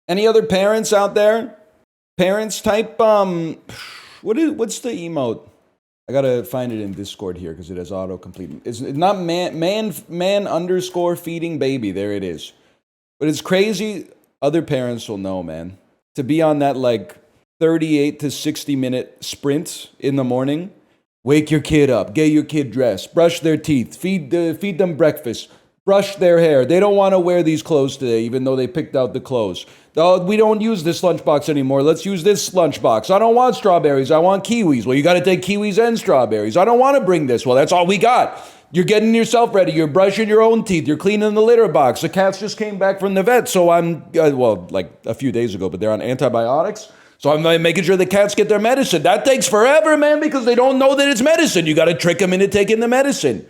Any other parents out there? Parents type, what's the emote? I gotta find it in Discord here because it has autocomplete. It's not man underscore feeding baby. There it is. But it's crazy. Other parents will know, man. To be on that like 38 to 60 minute sprint in the morning. Wake your kid up. Get your kid dressed. Brush their teeth. Feed them breakfast. Brush their hair. They don't want to wear these clothes today, even though they picked out the clothes. Oh, we don't use this lunchbox anymore. Let's use this lunchbox. I don't want strawberries. I want kiwis. Well, you got to take kiwis and strawberries. I don't want to bring this. Well, that's all we got. You're getting yourself ready. You're brushing your own teeth. You're cleaning the litter box. The cats just came back from the vet, so I'm, like a few days ago, but they're on antibiotics. So I'm making sure the cats get their medicine. That takes forever, man, because they don't know that it's medicine. You got to trick them into taking the medicine.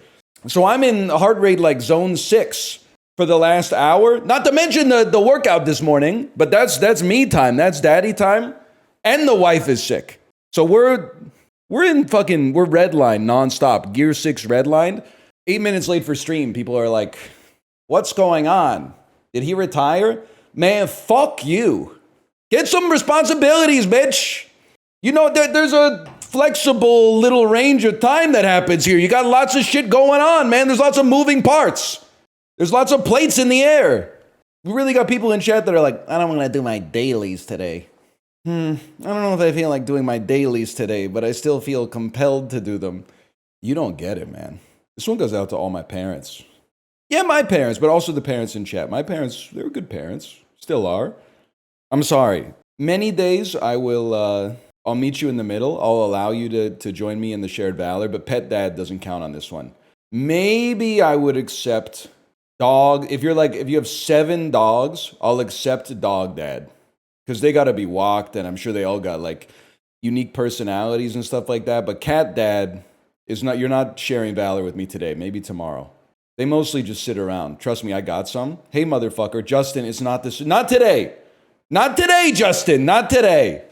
So I'm in heart rate like zone 6 for the last hour. Not to mention the workout this morning, but that's me time. That's daddy time. And the wife is sick. So we're redline nonstop. Gear 6 redlined. 8 minutes late for stream. People are like, what's going on? Did he retire? Man, fuck you. Get some responsibilities, bitch. You know, there's a flexible little range of time that happens here. You got lots of shit going on, man. There's lots of moving parts. There's lots of plates in the air. We really got people in chat that are like, I don't want to do my dailies today. I don't know if I feel like doing my dailies today, but I still feel compelled to do them. You don't get it, man. This one goes out to all my parents. Yeah, my parents, but also the parents in chat. My parents, they were good parents. Still are. I'm sorry. Many days I'll meet you in the middle. I'll allow you to join me in the shared valor, but pet dad doesn't count on this one. Maybe I would accept dog. If you have 7 dogs, I'll accept dog dad. Because they got to be walked, and I'm sure they all got like unique personalities and stuff like that. But cat dad is not, you're not sharing valor with me today. Maybe tomorrow. They mostly just sit around. Trust me, I got some. Hey, motherfucker, Justin, it's not this. Not today. Not today, Justin. Not today.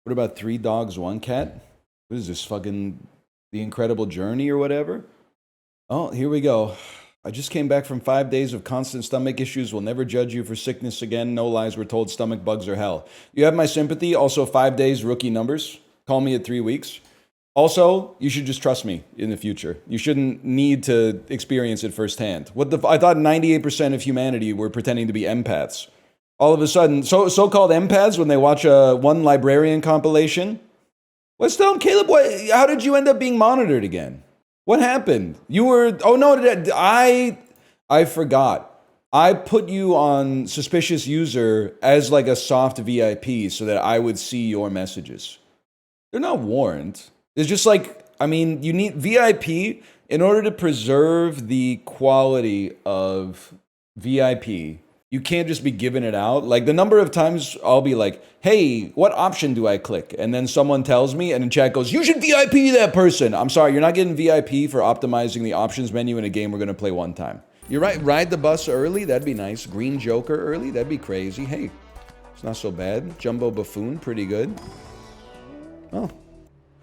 What about 3 dogs, 1 cat? What is this, fucking The Incredible Journey or whatever? Oh, here we go. I just came back from 5 days of constant stomach issues. Will never judge you for sickness again. No lies were told. Stomach bugs are hell. You have my sympathy. Also, 5 days, rookie numbers. Call me at 3 weeks. Also, you should just trust me in the future. You shouldn't need to experience it firsthand. I thought 98% of humanity were pretending to be empaths. All of a sudden, so-called empaths, when they watch a one librarian compilation, let's tell them, Caleb, how did you end up being monitored again? What happened? You were, oh no, I forgot. I put you on suspicious user as like a soft VIP so that I would see your messages. They're not warned. It's just like, I mean, you need VIP in order to preserve the quality of VIP. You can't just be giving it out. Like the number of times I'll be like, hey, what option do I click? And then someone tells me and in chat goes, you should VIP that person. I'm sorry, you're not getting VIP for optimizing the options menu in a game we're going to play one time. You're right, ride the bus early. That'd be nice. Green Joker early. That'd be crazy. Hey, it's not so bad. Jumbo Buffoon, pretty good. Oh.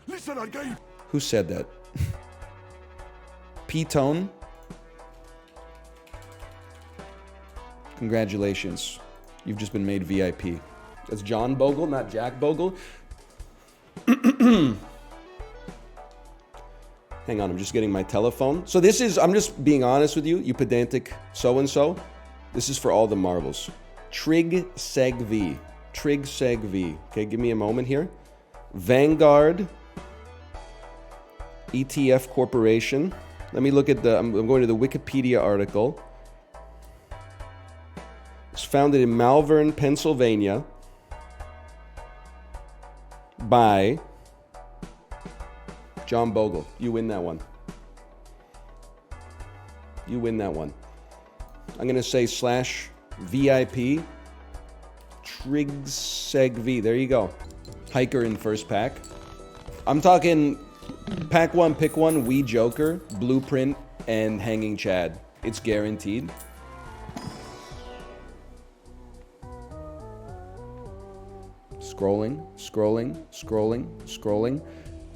Listen again. Who said that? P-Tone. Congratulations. You've just been made VIP. That's John Bogle, not Jack Bogle. Hang on, I'm just getting my telephone. So this is, I'm just being honest with you, you pedantic so-and-so. This is for all the marbles. Trig Seg V. Trig Seg V. Okay, give me a moment here. Vanguard ETF Corporation. Let me look at I'm going to the Wikipedia article. It's founded in Malvern, Pennsylvania by John Bogle. You win that one. You win that one. I'm going to say /VIP Trigsegv. There you go. Hiker in first pack. I'm talking pack 1, pick 1, Wee Joker, Blueprint, and Hanging Chad. It's guaranteed. Scrolling.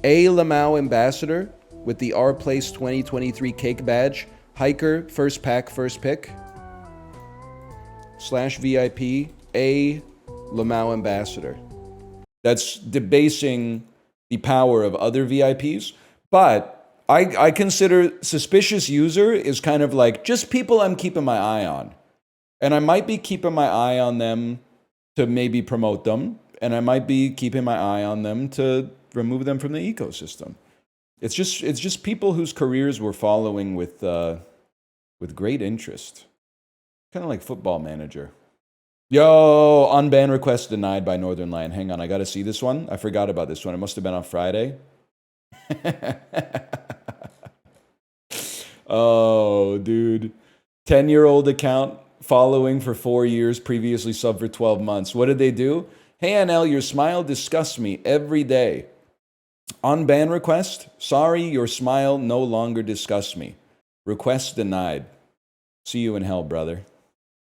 A Lamau Ambassador with the R Place 2023 cake badge. Hiker, first pack, first pick. /VIP, a Lamau ambassador. That's debasing the power of other VIPs. But I consider suspicious user is kind of like just people I'm keeping my eye on. And I might be keeping my eye on them to maybe promote them. And I might be keeping my eye on them to remove them from the ecosystem. It's just people whose careers we're following with great interest. Kind of like Football Manager. Yo, unban request denied by Northern Lion. Hang on, I gotta see this one. I forgot about this one. It must have been on Friday. Oh, dude. 10-year-old account following for 4 years, previously sub for 12 months. What did they do? Hey, NL, your smile disgusts me every day. Unban request. Sorry, your smile no longer disgusts me. Request denied. See you in hell, brother.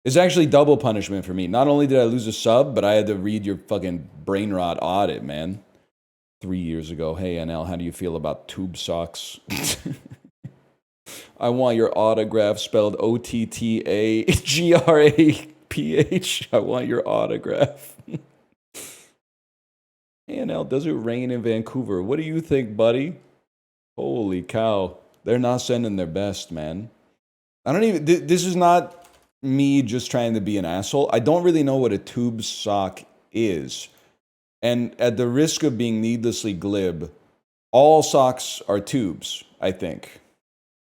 It's actually double punishment for me. Not only did I lose a sub, but I had to read your fucking brainrot audit, man. 3 years ago. Hey, NL, how do you feel about tube socks? I want your autograph spelled OTTAGRAPH. I want your autograph. Hey, NL, does it rain in Vancouver? What do you think, buddy? Holy cow. They're not sending their best, man. I don't even... This is not me just trying to be an asshole. I don't really know what a tube sock is. And at the risk of being needlessly glib, all socks are tubes, I think.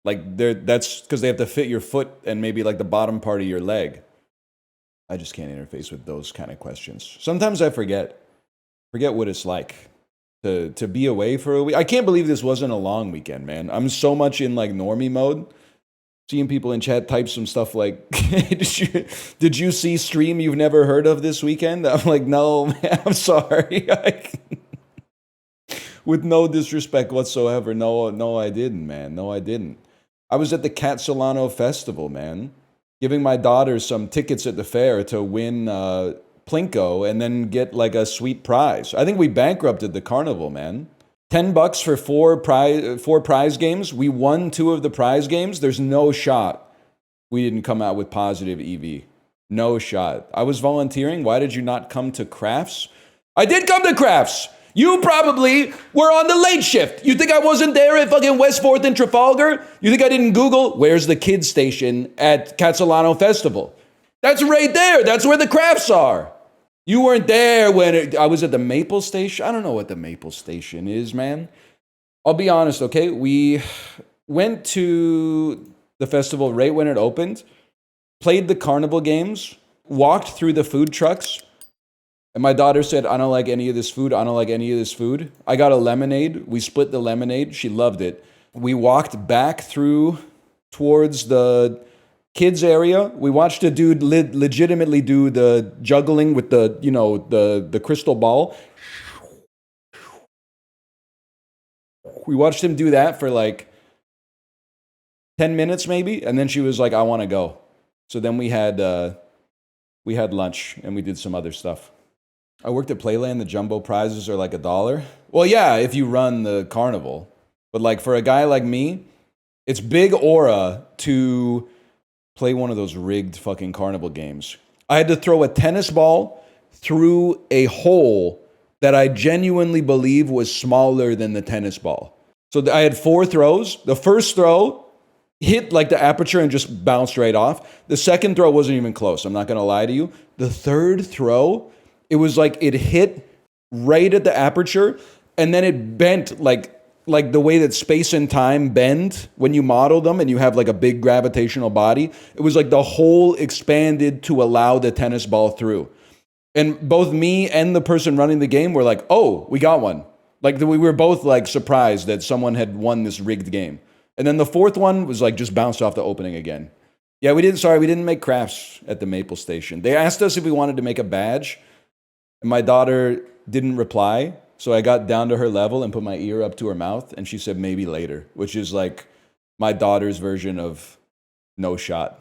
Like, that's because they have to fit your foot and maybe like the bottom part of your leg. I just can't interface with those kind of questions. Sometimes I forget what it's like to be away for a week. I can't believe this wasn't a long weekend, man. I'm so much in like normie mode. Seeing people in chat type some stuff like, did you see stream you've never heard of this weekend? I'm like, no, man, I'm sorry. With no disrespect whatsoever, no, I didn't, man. No, I didn't. I was at the Khatsahlano festival, man, giving my daughter some tickets at the fair to win Plinko and then get like a sweet prize. I think we bankrupted the carnival, man. $10 for four prize games. We won 2 of the prize games. There's no shot we didn't come out with positive EV. No shot. I was volunteering. Why did you not come to crafts? I did come to crafts. You probably were on the late shift. You think I wasn't there at fucking West 4th and Trafalgar? You think I didn't Google where's the kids station at Khatsahlano Festival? That's right there. That's where the crafts are. You weren't there when I was at the Maple Station. I don't know what the Maple Station is, man. I'll be honest, okay? We went to the festival right when it opened, played the carnival games, walked through the food trucks, and my daughter said, I don't like any of this food. I don't like any of this food. I got a lemonade. We split the lemonade. She loved it. We walked back through towards the kids area. We watched a dude legitimately do the juggling with the, you know, the crystal ball. We watched him do that for like 10 minutes maybe, and then she was like, I want to go. So then we had lunch and we did some other stuff. I worked at Playland. The jumbo prizes are like $1. Well, yeah, if you run the carnival. But like for a guy like me, it's big aura to play one of those rigged fucking carnival games. I had to throw a tennis ball through a hole that I genuinely believe was smaller than the tennis ball. So I had 4 throws. The first throw hit like the aperture and just bounced right off. The second throw wasn't even close. I'm not going to lie to you. The third throw, it was like it hit right at the aperture and then it bent like the way that space and time bend when you model them and you have like a big gravitational body. It was like the hole expanded to allow the tennis ball through. And both me and the person running the game were like, oh, we got one. Like we were both like surprised that someone had won this rigged game. And then the fourth one was like just bounced off the opening again. Yeah, we didn't make crafts at the Maple Station. They asked us if we wanted to make a badge. And my daughter didn't reply. So I got down to her level and put my ear up to her mouth. And she said, maybe later, which is like my daughter's version of no shot.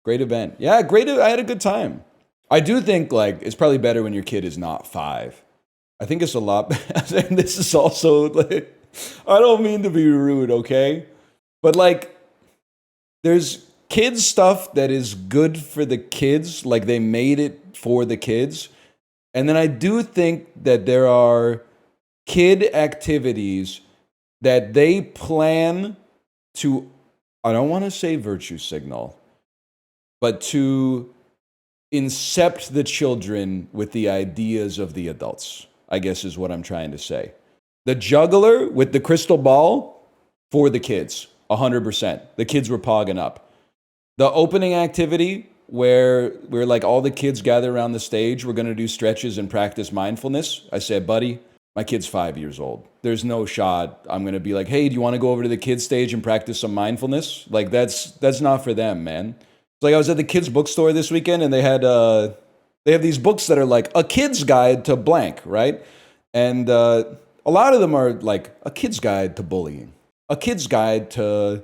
Great event. Yeah, great. I had a good time. I do think like it's probably better when your kid is not 5. I think it's a lot. And this is also like, I don't mean to be rude, okay? But like, there's kids stuff that is good for the kids, like they made it for the kids. And then I do think that there are kid activities that they plan to, I don't want to say virtue signal, but to incept the children with the ideas of the adults, I guess is what I'm trying to say. The juggler with the crystal ball for the kids, 100%. The kids were pogging up. The opening activity where like all the kids gather around the stage, we're going to do stretches and practice mindfulness. I said, buddy, my kid's 5 years old. There's no shot I'm going to be like, hey, do you want to go over to the kids stage and practice some mindfulness? Like that's not for them, man. It's like I was at the kids bookstore this weekend and they have these books that are like a kid's guide to blank, right? And a lot of them are like a kid's guide to bullying, a kid's guide to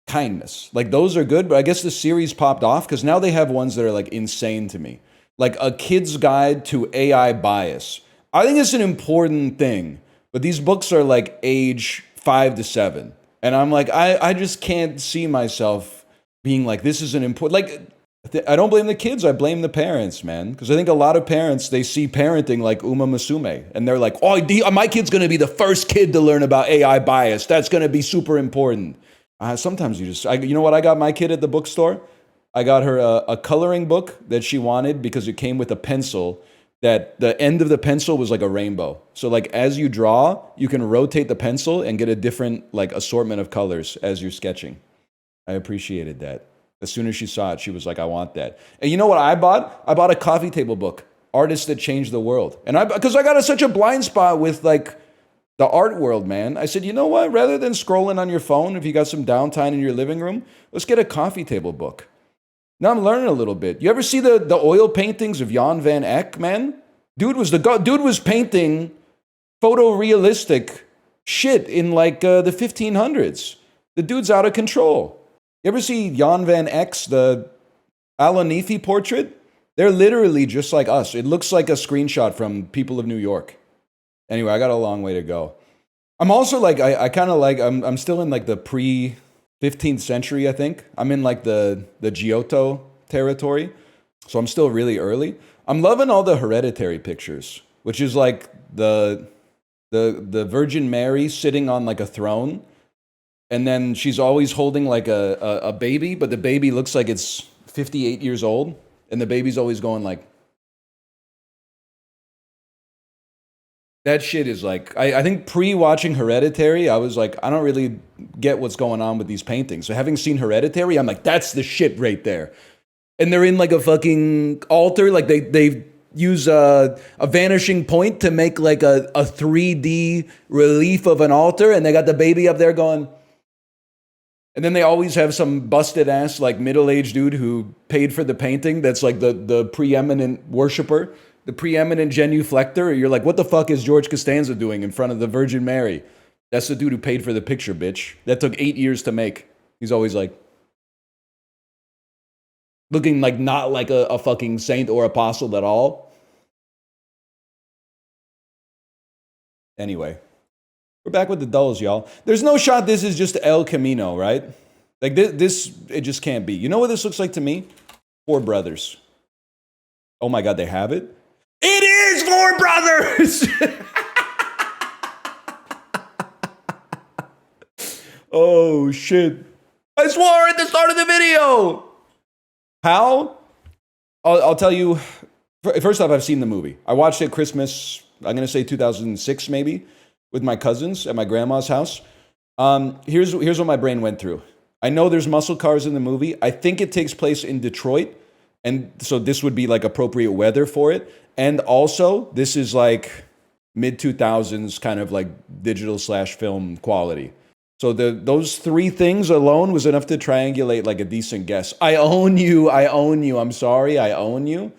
kindness. Like those are good, but I guess the series popped off because now they have ones that are like insane to me. Like a kid's guide to AI bias. I think it's an important thing, but these books are like age 5 to 7. And I'm like, I just can't see myself being like, this is an important, like, I don't blame the kids, I blame the parents, man. Because I think a lot of parents, they see parenting like Musume, and they're like, oh, my kid's going to be the first kid to learn about AI bias. That's going to be super important. Sometimes you know what I got my kid at the bookstore? I got her a coloring book that she wanted because it came with a pencil that the end of the pencil was like a rainbow. So like as you draw, you can rotate the pencil and get a different like assortment of colors as you're sketching. I appreciated that. As soon as she saw it, she was like, I want that. And you know what I bought? I bought a coffee table book, Artists That Changed the World. And because I got such a blind spot with like the art world, man. I said, you know what? Rather than scrolling on your phone, if you got some downtime in your living room, let's get a coffee table book. Now I'm learning a little bit. You ever see the oil paintings of Jan van Eyck, man? Dude was painting photorealistic shit in like the 1500s. The dude's out of control. You ever see Jan van Eyck's, the Alanifi portrait? They're literally just like us. It looks like a screenshot from People of New York. Anyway, I got a long way to go. I'm also like, I kind of like, I'm still in like the pre-15th century, I think. I'm in like the Giotto territory. So I'm still really early. I'm loving all the Hereditary pictures, which is like the Virgin Mary sitting on like a throne. And then she's always holding like a baby, but the baby looks like it's 58 years old. And the baby's always going like, that shit is like, I think pre-watching Hereditary, I was like, I don't really get what's going on with these paintings. So having seen Hereditary, I'm like, that's the shit right there. And they're in like a fucking altar, like they use a vanishing point to make like a 3D relief of an altar, and they got the baby up there going. And then they always have some busted ass like middle-aged dude who paid for the painting that's like the preeminent worshiper. The preeminent genuflector, you're like, what the fuck is George Costanza doing in front of the Virgin Mary? That's the dude who paid for the picture, bitch. That took 8 years to make. He's always like, looking like not like a fucking saint or apostle at all. Anyway, we're back with the dulls, y'all. There's no shot this is just El Camino, right? Like this, it just can't be. You know what this looks like to me? Four Brothers. Oh my God, they have it? It is Four Brothers! Oh, shit. I swore at the start of the video! How? I'll tell you. First off, I've seen the movie. I watched it Christmas, I'm going to say 2006 maybe, with my cousins at my grandma's house. Here's what my brain went through. I know there's muscle cars in the movie. I think it takes place in Detroit. And so this would be like appropriate weather for it. And also, this is like mid-2000s kind of like digital/film quality. So those three things alone was enough to triangulate like a decent guess. I own you. I'm sorry, I own you.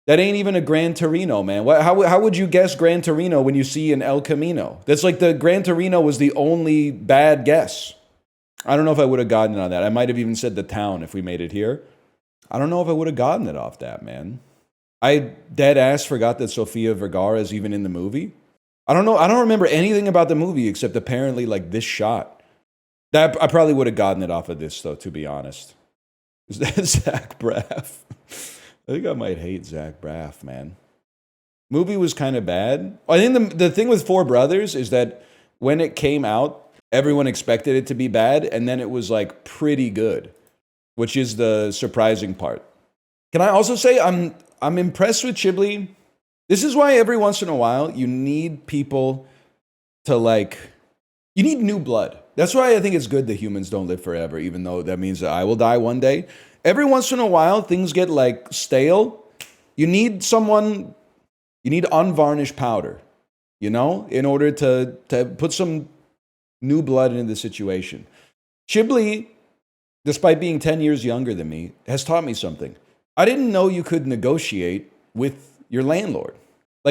That ain't even a Gran Torino, man. How would you guess Gran Torino when you see an El Camino? That's like the Gran Torino was the only bad guess. I don't know if I would have gotten it on that. I might have even said the town if we made it here. I don't know if I would have gotten it off that, man. I dead ass forgot that Sofia Vergara is even in the movie. I don't know. I don't remember anything about the movie except apparently like this shot. That I probably would have gotten it off of this though, to be honest. Is that Zach Braff? I think I might hate Zach Braff, man. Movie was kind of bad. I think the thing with Four Brothers is that when it came out, everyone expected it to be bad, and then it was like pretty good, which is the surprising part. Can I also say I'm impressed with Ghibli? This is why every once in a while you need people to you need new blood. That's why I think it's good that humans don't live forever, even though that means that I will die one day. Every once in a while, things get stale. You need unvarnished powder, in order to put some new blood into the situation. Ghibli, despite being 10 years younger than me, has taught me something. I didn't know you could negotiate with your landlord.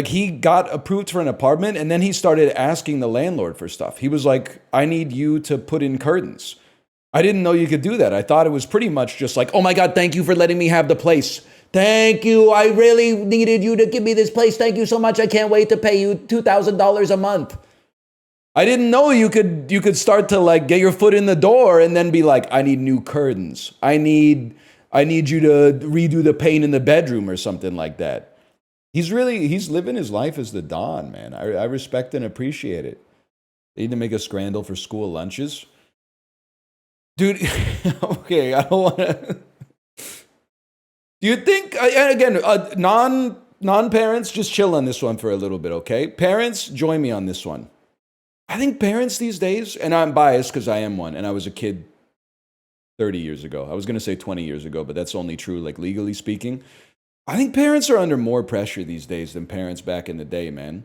He got approved for an apartment, and then he started asking the landlord for stuff. He was like, I need you to put in curtains. I didn't know you could do that. I thought it was pretty much just oh my God, thank you for letting me have the place. Thank you. I really needed you to give me this place. Thank you so much. I can't wait to pay you $2,000 a month. I didn't know you could start to get your foot in the door and then be like, I need new curtains. I need you to redo the paint in the bedroom or something like that. He's living his life as the Don, man. I respect and appreciate it. They need to make a Scrandle for school lunches. Dude, okay, I don't want to... Do you think, again, non-parents, just chill on this one for a little bit, okay? Parents, join me on this one. I think parents these days, and I'm biased because I am one, and I was a kid 30 years ago. I was going to say 20 years ago, but that's only true, legally speaking. I think parents are under more pressure these days than parents back in the day, man.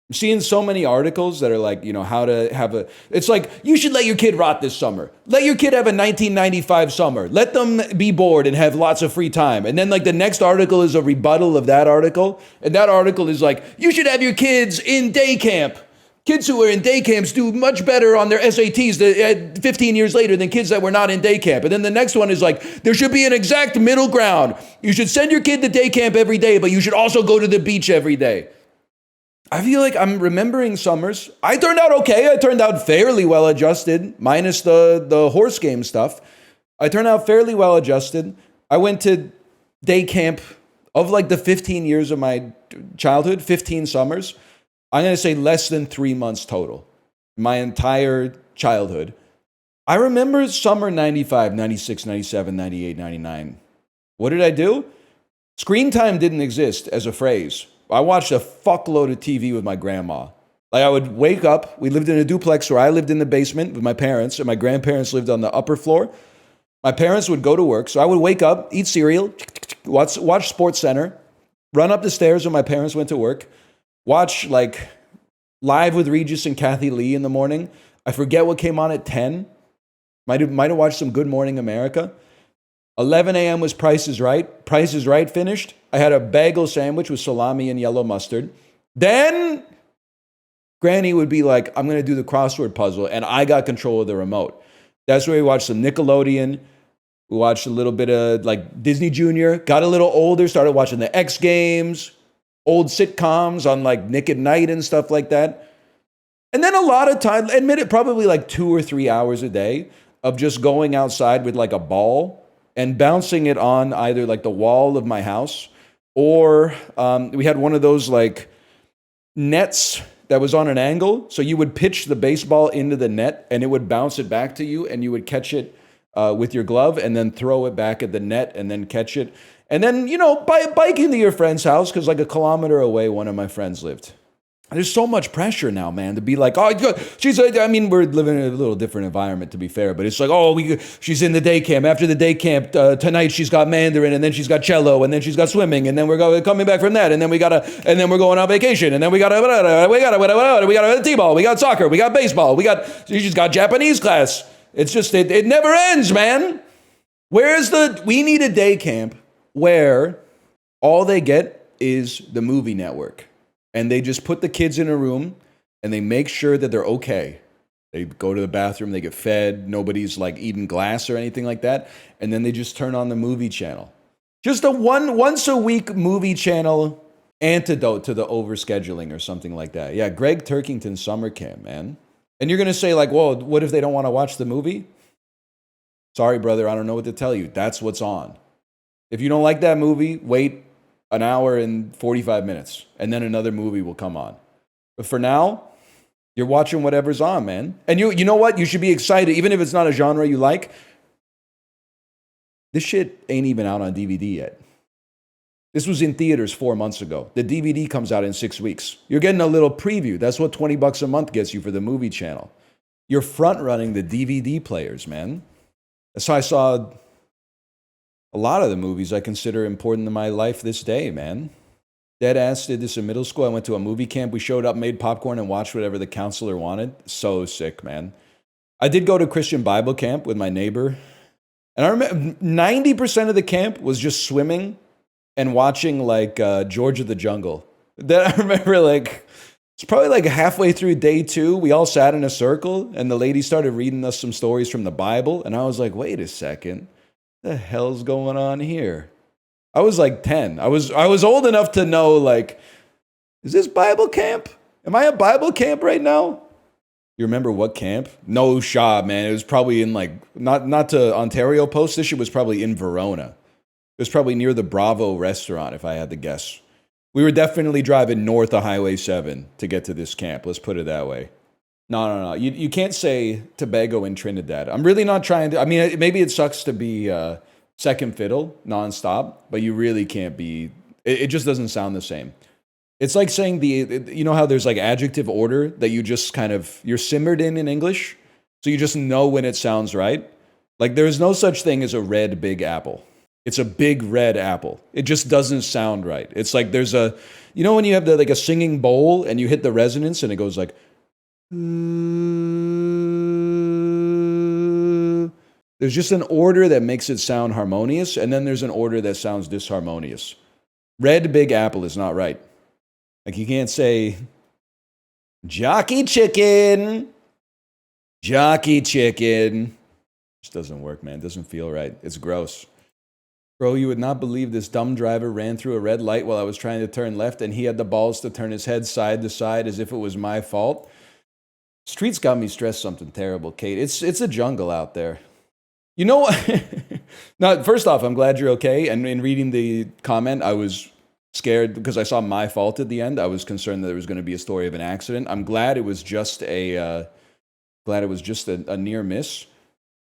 I'm seeing so many articles that are how to have it's you should let your kid rot this summer. Let your kid have a 1995 summer. Let them be bored and have lots of free time. And then the next article is a rebuttal of that article. And that article is you should have your kids in day camp. Kids who are in day camps do much better on their SATs 15 years later than kids that were not in day camp. And then the next one is there should be an exact middle ground. You should send your kid to day camp every day, but you should also go to the beach every day. I feel like I'm remembering summers. I turned out okay. I turned out fairly well adjusted, minus the horse game stuff. I turned out fairly well adjusted. I went to day camp of the 15 years of my childhood, 15 summers. I'm going to say less than 3 months total. My entire childhood. I remember summer 95, 96, 97, 98, 99. What did I do? Screen time didn't exist as a phrase. I watched a fuckload of TV with my grandma. I would wake up. We lived in a duplex where I lived in the basement with my parents, and my grandparents lived on the upper floor. My parents would go to work, so I would wake up, eat cereal, watch Sports Center, run up the stairs when my parents went to work, watch Live with Regis and Kathy Lee in the morning. I forget what came on at 10. Might have watched some Good Morning America. 11 a.m. was Price is Right. Price is Right finished. I had a bagel sandwich with salami and yellow mustard. Then Granny would be like, I'm going to do the crossword puzzle, and I got control of the remote. That's where we watched some Nickelodeon. We watched a little bit of Disney Junior. Got a little older, started watching the X Games, old sitcoms on Nick at Night and stuff like that. And then a lot of time, admit it, probably 2 or 3 hours a day of just going outside with a ball and bouncing it on either the wall of my house, or we had one of those nets that was on an angle. So you would pitch the baseball into the net and it would bounce it back to you, and you would catch it with your glove and then throw it back at the net and then catch it. And then, bike into your friend's house, because 1 kilometer away, one of my friends lived. There's so much pressure now, man, to be we're living in a little different environment, to be fair, but it's she's in the day camp. After the day camp, tonight she's got Mandarin, and then she's got cello, and then she's got swimming, and then we're coming back from that, and then we're going on vacation, and then we got t-ball, we got soccer, we got baseball, she's got Japanese class. It's just, it never ends, man. We need a day camp where all they get is the movie network. And they just put the kids in a room and they make sure that they're okay. They go to the bathroom, they get fed, nobody's eating glass or anything like that. And then they just turn on the movie channel. Just a once a week movie channel antidote to the overscheduling or something like that. Yeah, Gregg Turkington summer camp, man. And you're going to say well, what if they don't want to watch the movie? Sorry, brother, I don't know what to tell you. That's what's on. If you don't like that movie, wait an hour and 45 minutes, and then another movie will come on. But for now, you're watching whatever's on, man. And you know what? You should be excited, even if it's not a genre you like. This shit ain't even out on DVD yet. This was in theaters 4 months ago. The DVD comes out in 6 weeks. You're getting a little preview. That's what $20 a month gets you for the movie channel. You're front-running the DVD players, man. That's how I saw a lot of the movies I consider important in my life this day, man. Deadass did this in middle school. I went to a movie camp. We showed up, made popcorn, and watched whatever the counselor wanted. So sick, man. I did go to Christian Bible camp with my neighbor. And I remember 90% of the camp was just swimming and watching like George of the Jungle. Then I remember like, it's probably like halfway through day 2, we all sat in a circle and the lady started reading us some stories from the Bible. And I was like, wait a second, what the hell's going on here? I was like 10. I was old enough to know like, is this Bible camp? Am I at Bible camp right now? You remember what camp? No shot, man. It was probably in like, not to Ontario Post. This shit was probably in Verona. It was probably near the Bravo restaurant, if I had to guess. We were definitely driving north of Highway 7 to get to this camp. Let's put it that way. No. You can't say Tobago and Trinidad. I'm really not trying to. I mean, maybe it sucks to be second fiddle nonstop, but you really can't be. It just doesn't sound the same. It's like saying you know how there's like adjective order that you just kind of, you're simmered in English, so you just know when it sounds right. Like there's no such thing as a red big apple. It's a big red apple. It just doesn't sound right. It's like there's a, you know when you have like a singing bowl and you hit the resonance and it goes like, there's just an order that makes it sound harmonious, and then there's an order that sounds disharmonious. Red big apple is not right. Like you can't say, jockey chicken. Just doesn't work, man. It doesn't feel right. It's gross. Bro, you would not believe this dumb driver ran through a red light while I was trying to turn left, and he had the balls to turn his head side to side as if it was my fault. Streets got me stressed something terrible, Kate. It's a jungle out there. You know what? Now, first off, I'm glad you're okay. And in reading the comment, I was scared because I saw my fault at the end. I was concerned that there was going to be a story of an accident. I'm glad it was just a near miss.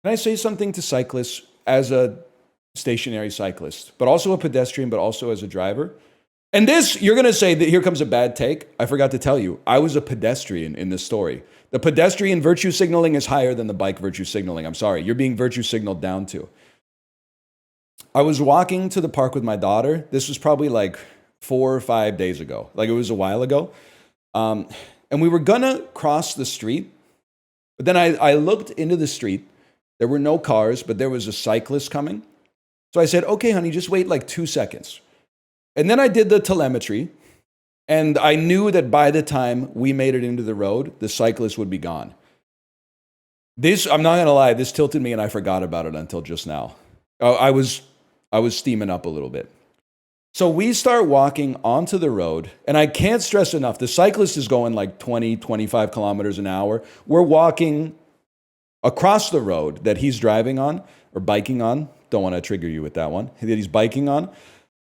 Can I say something to cyclists as a stationary cyclist, but also a pedestrian, but also as a driver? And this, you're going to say that here comes a bad take. I forgot to tell you, I was a pedestrian in this story. The pedestrian virtue signaling is higher than the bike virtue signaling. I'm sorry, you're being virtue signaled down to. I was walking to the park with my daughter. This was probably like 4 or 5 days ago. Like it was a while ago. And we were going to cross the street. But then I looked into the street. There were no cars, but there was a cyclist coming. So I said, okay, honey, just wait like 2 seconds. And then I did the telemetry, and I knew that by the time we made it into the road, the cyclist would be gone. This, I'm not going to lie, this tilted me, and I forgot about it until just now. I was steaming up a little bit. So we start walking onto the road, and I can't stress enough, the cyclist is going like 20, 25 kilometers an hour. We're walking across the road that he's driving on, or biking on. Don't want to trigger you with that one, that he's biking on.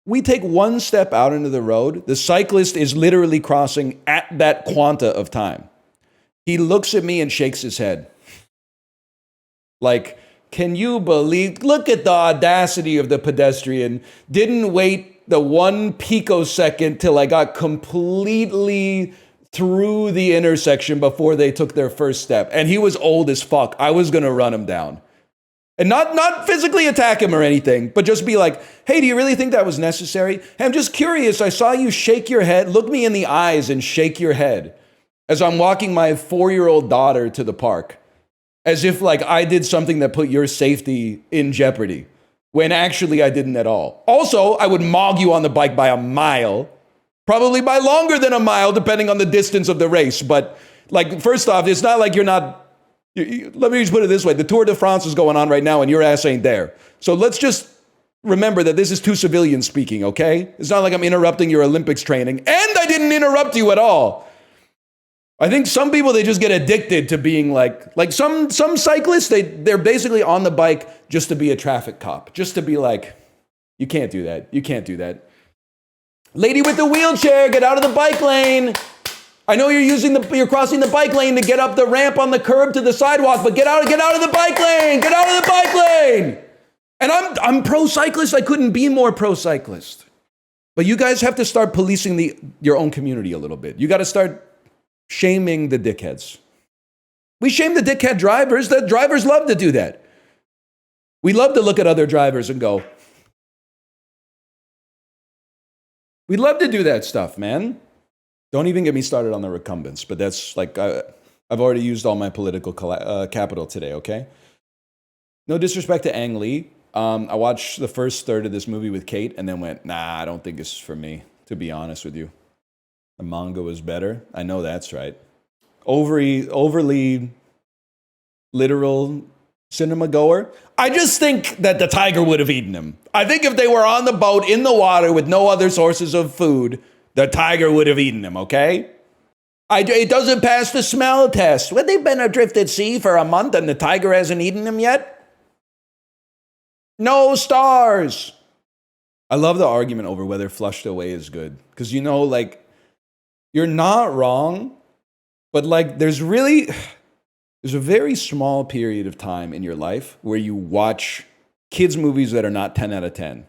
We take one step out into the road. The cyclist is literally crossing at that quanta of time. He looks at me and shakes his head. Like, can you believe, look at the audacity of the pedestrian. Didn't wait the 1 picosecond till I got completely through the intersection before they took their first step. And he was old as fuck. I was going to run him down. And not physically attack him or anything, but just be like, hey, do you really think that was necessary? Hey, I'm just curious. I saw you shake your head. Look me in the eyes and shake your head as I'm walking my 4-year-old daughter to the park, as if like I did something that put your safety in jeopardy, when actually I didn't at all. Also, I would mog you on the bike by a mile, probably by longer than a mile, depending on the distance of the race. But like, first off, it's not like you're not. Let me just put it this way. The Tour de France is going on right now and your ass ain't there. So let's just remember that this is two civilians speaking, okay? It's not like I'm interrupting your Olympics training. And I didn't interrupt you at all. I think some people, they just get addicted to being like some cyclists, they're basically on the bike just to be a traffic cop, just to be like, you can't do that. You can't do that. Lady with the wheelchair, get out of the bike lane. I know you're crossing the bike lane to get up the ramp on the curb to the sidewalk, but get out of the bike lane. Get out of the bike lane. And I'm pro-cyclist. I couldn't be more pro-cyclist. But you guys have to start policing your own community a little bit. You got to start shaming the dickheads. We shame the dickhead drivers. The drivers love to do that. We love to look at other drivers and go, we love to do that stuff, man. Don't even get me started on the recumbents, but that's like, I've already used all my political capital today, okay? No disrespect to Ang Lee. I watched the first third of this movie with Kate and then went, nah, I don't think it's for me, to be honest with you. The manga was better. I know that's right. Overly literal cinema goer. I just think that the tiger would have eaten him. I think if they were on the boat in the water with no other sources of food, the tiger would have eaten him, okay? It doesn't pass the smell test. Well, they've been adrift at sea for a month and the tiger hasn't eaten him yet? No stars. I love the argument over whether flushed away is good. Because, like, you're not wrong, but, like, there's a very small period of time in your life where you watch kids' movies that are not 10 out of 10.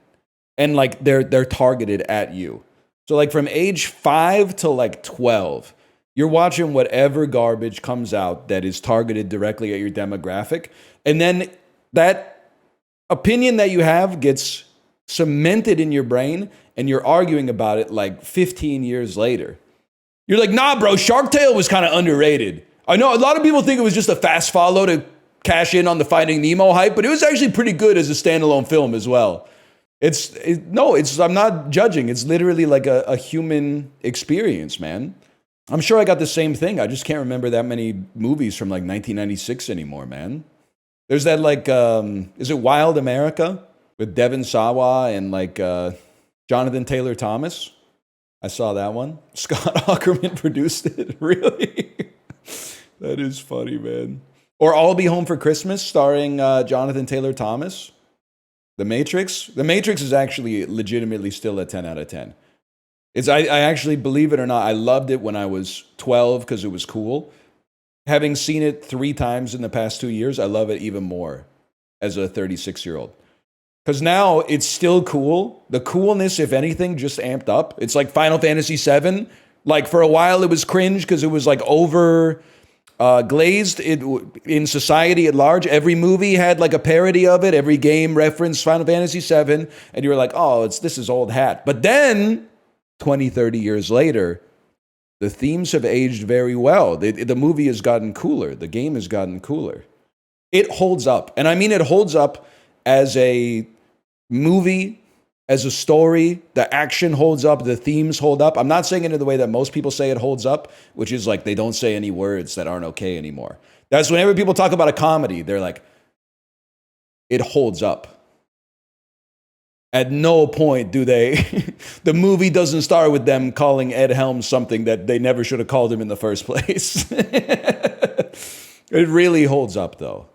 And, like, they're targeted at you. So, like, from age 5 to, like, 12, you're watching whatever garbage comes out that is targeted directly at your demographic. And then that opinion that you have gets cemented in your brain, and you're arguing about it, like, 15 years later. You're like, nah, bro, Shark Tale was kind of underrated. I know a lot of people think it was just a fast follow to cash in on the Finding Nemo hype, but it was actually pretty good as a standalone film as well. I'm not judging. It's literally like a human experience, man. I'm sure I got the same thing. I just can't remember that many movies from like 1996 anymore, man. There's that like, is it Wild America with Devon Sawa and like Jonathan Taylor Thomas? I saw that one. Scott Aukerman produced it. Really? That is funny, man. Or I'll Be Home for Christmas starring Jonathan Taylor Thomas. The Matrix. The Matrix is actually legitimately still a 10 out of 10. I actually, believe it or not, I loved it when I was 12 because it was cool. Having seen it 3 times in the past 2 years, I love it even more as a 36-year-old. Because now it's still cool. The coolness, if anything, just amped up. It's like Final Fantasy VII. Like for a while it was cringe because it was like over glazed in society at large. Every movie had like a parody of it. Every game referenced Final Fantasy VII. And you were like, oh, this is old hat. But then 20, 30 years later, the themes have aged very well. The movie has gotten cooler. The game has gotten cooler. It holds up. And I mean, it holds up as a movie, as a story. The action holds up. The themes hold up. I'm not saying it in the way that most people say it holds up, which is like they don't say any words that aren't okay anymore. That's whenever people talk about a comedy, they're like, it holds up. At no point do they, the movie doesn't start with them calling Ed Helms something that they never should have called him in the first place. It really holds up, though.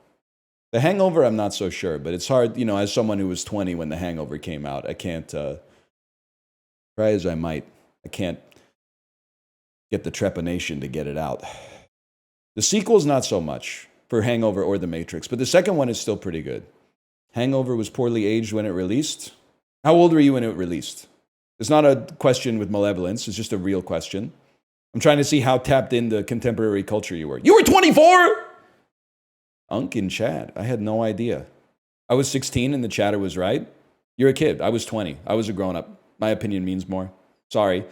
The Hangover, I'm not so sure, but it's hard, as someone who was 20 when The Hangover came out, I can't, try as I might, I can't get the trepidation to get it out. The sequel's not so much for Hangover or The Matrix, but the second one is still pretty good. Hangover was poorly aged when it released. How old were you when it released? It's not a question with malevolence. It's just a real question. I'm trying to see how tapped into contemporary culture you were. You were 24? Unk in chat. I had no idea. I was 16 and the chatter was right. You're a kid. I was 20. I was a grown-up. My opinion means more. Sorry.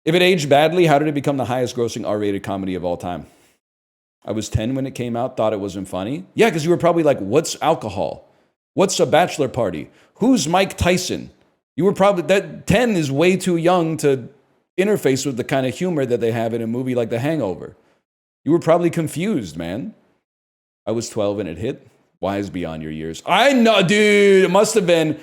If it aged badly, how did it become the highest grossing R-rated comedy of all time? I was 10 when it came out, thought it wasn't funny. Yeah, because you were probably like, what's alcohol? What's a bachelor party? Who's Mike Tyson? You were probably, that 10 is way too young to interface with the kind of humor that they have in a movie like The Hangover. You were probably confused, man. I was 12 and it hit. Wise beyond your years. I know, dude. It must have been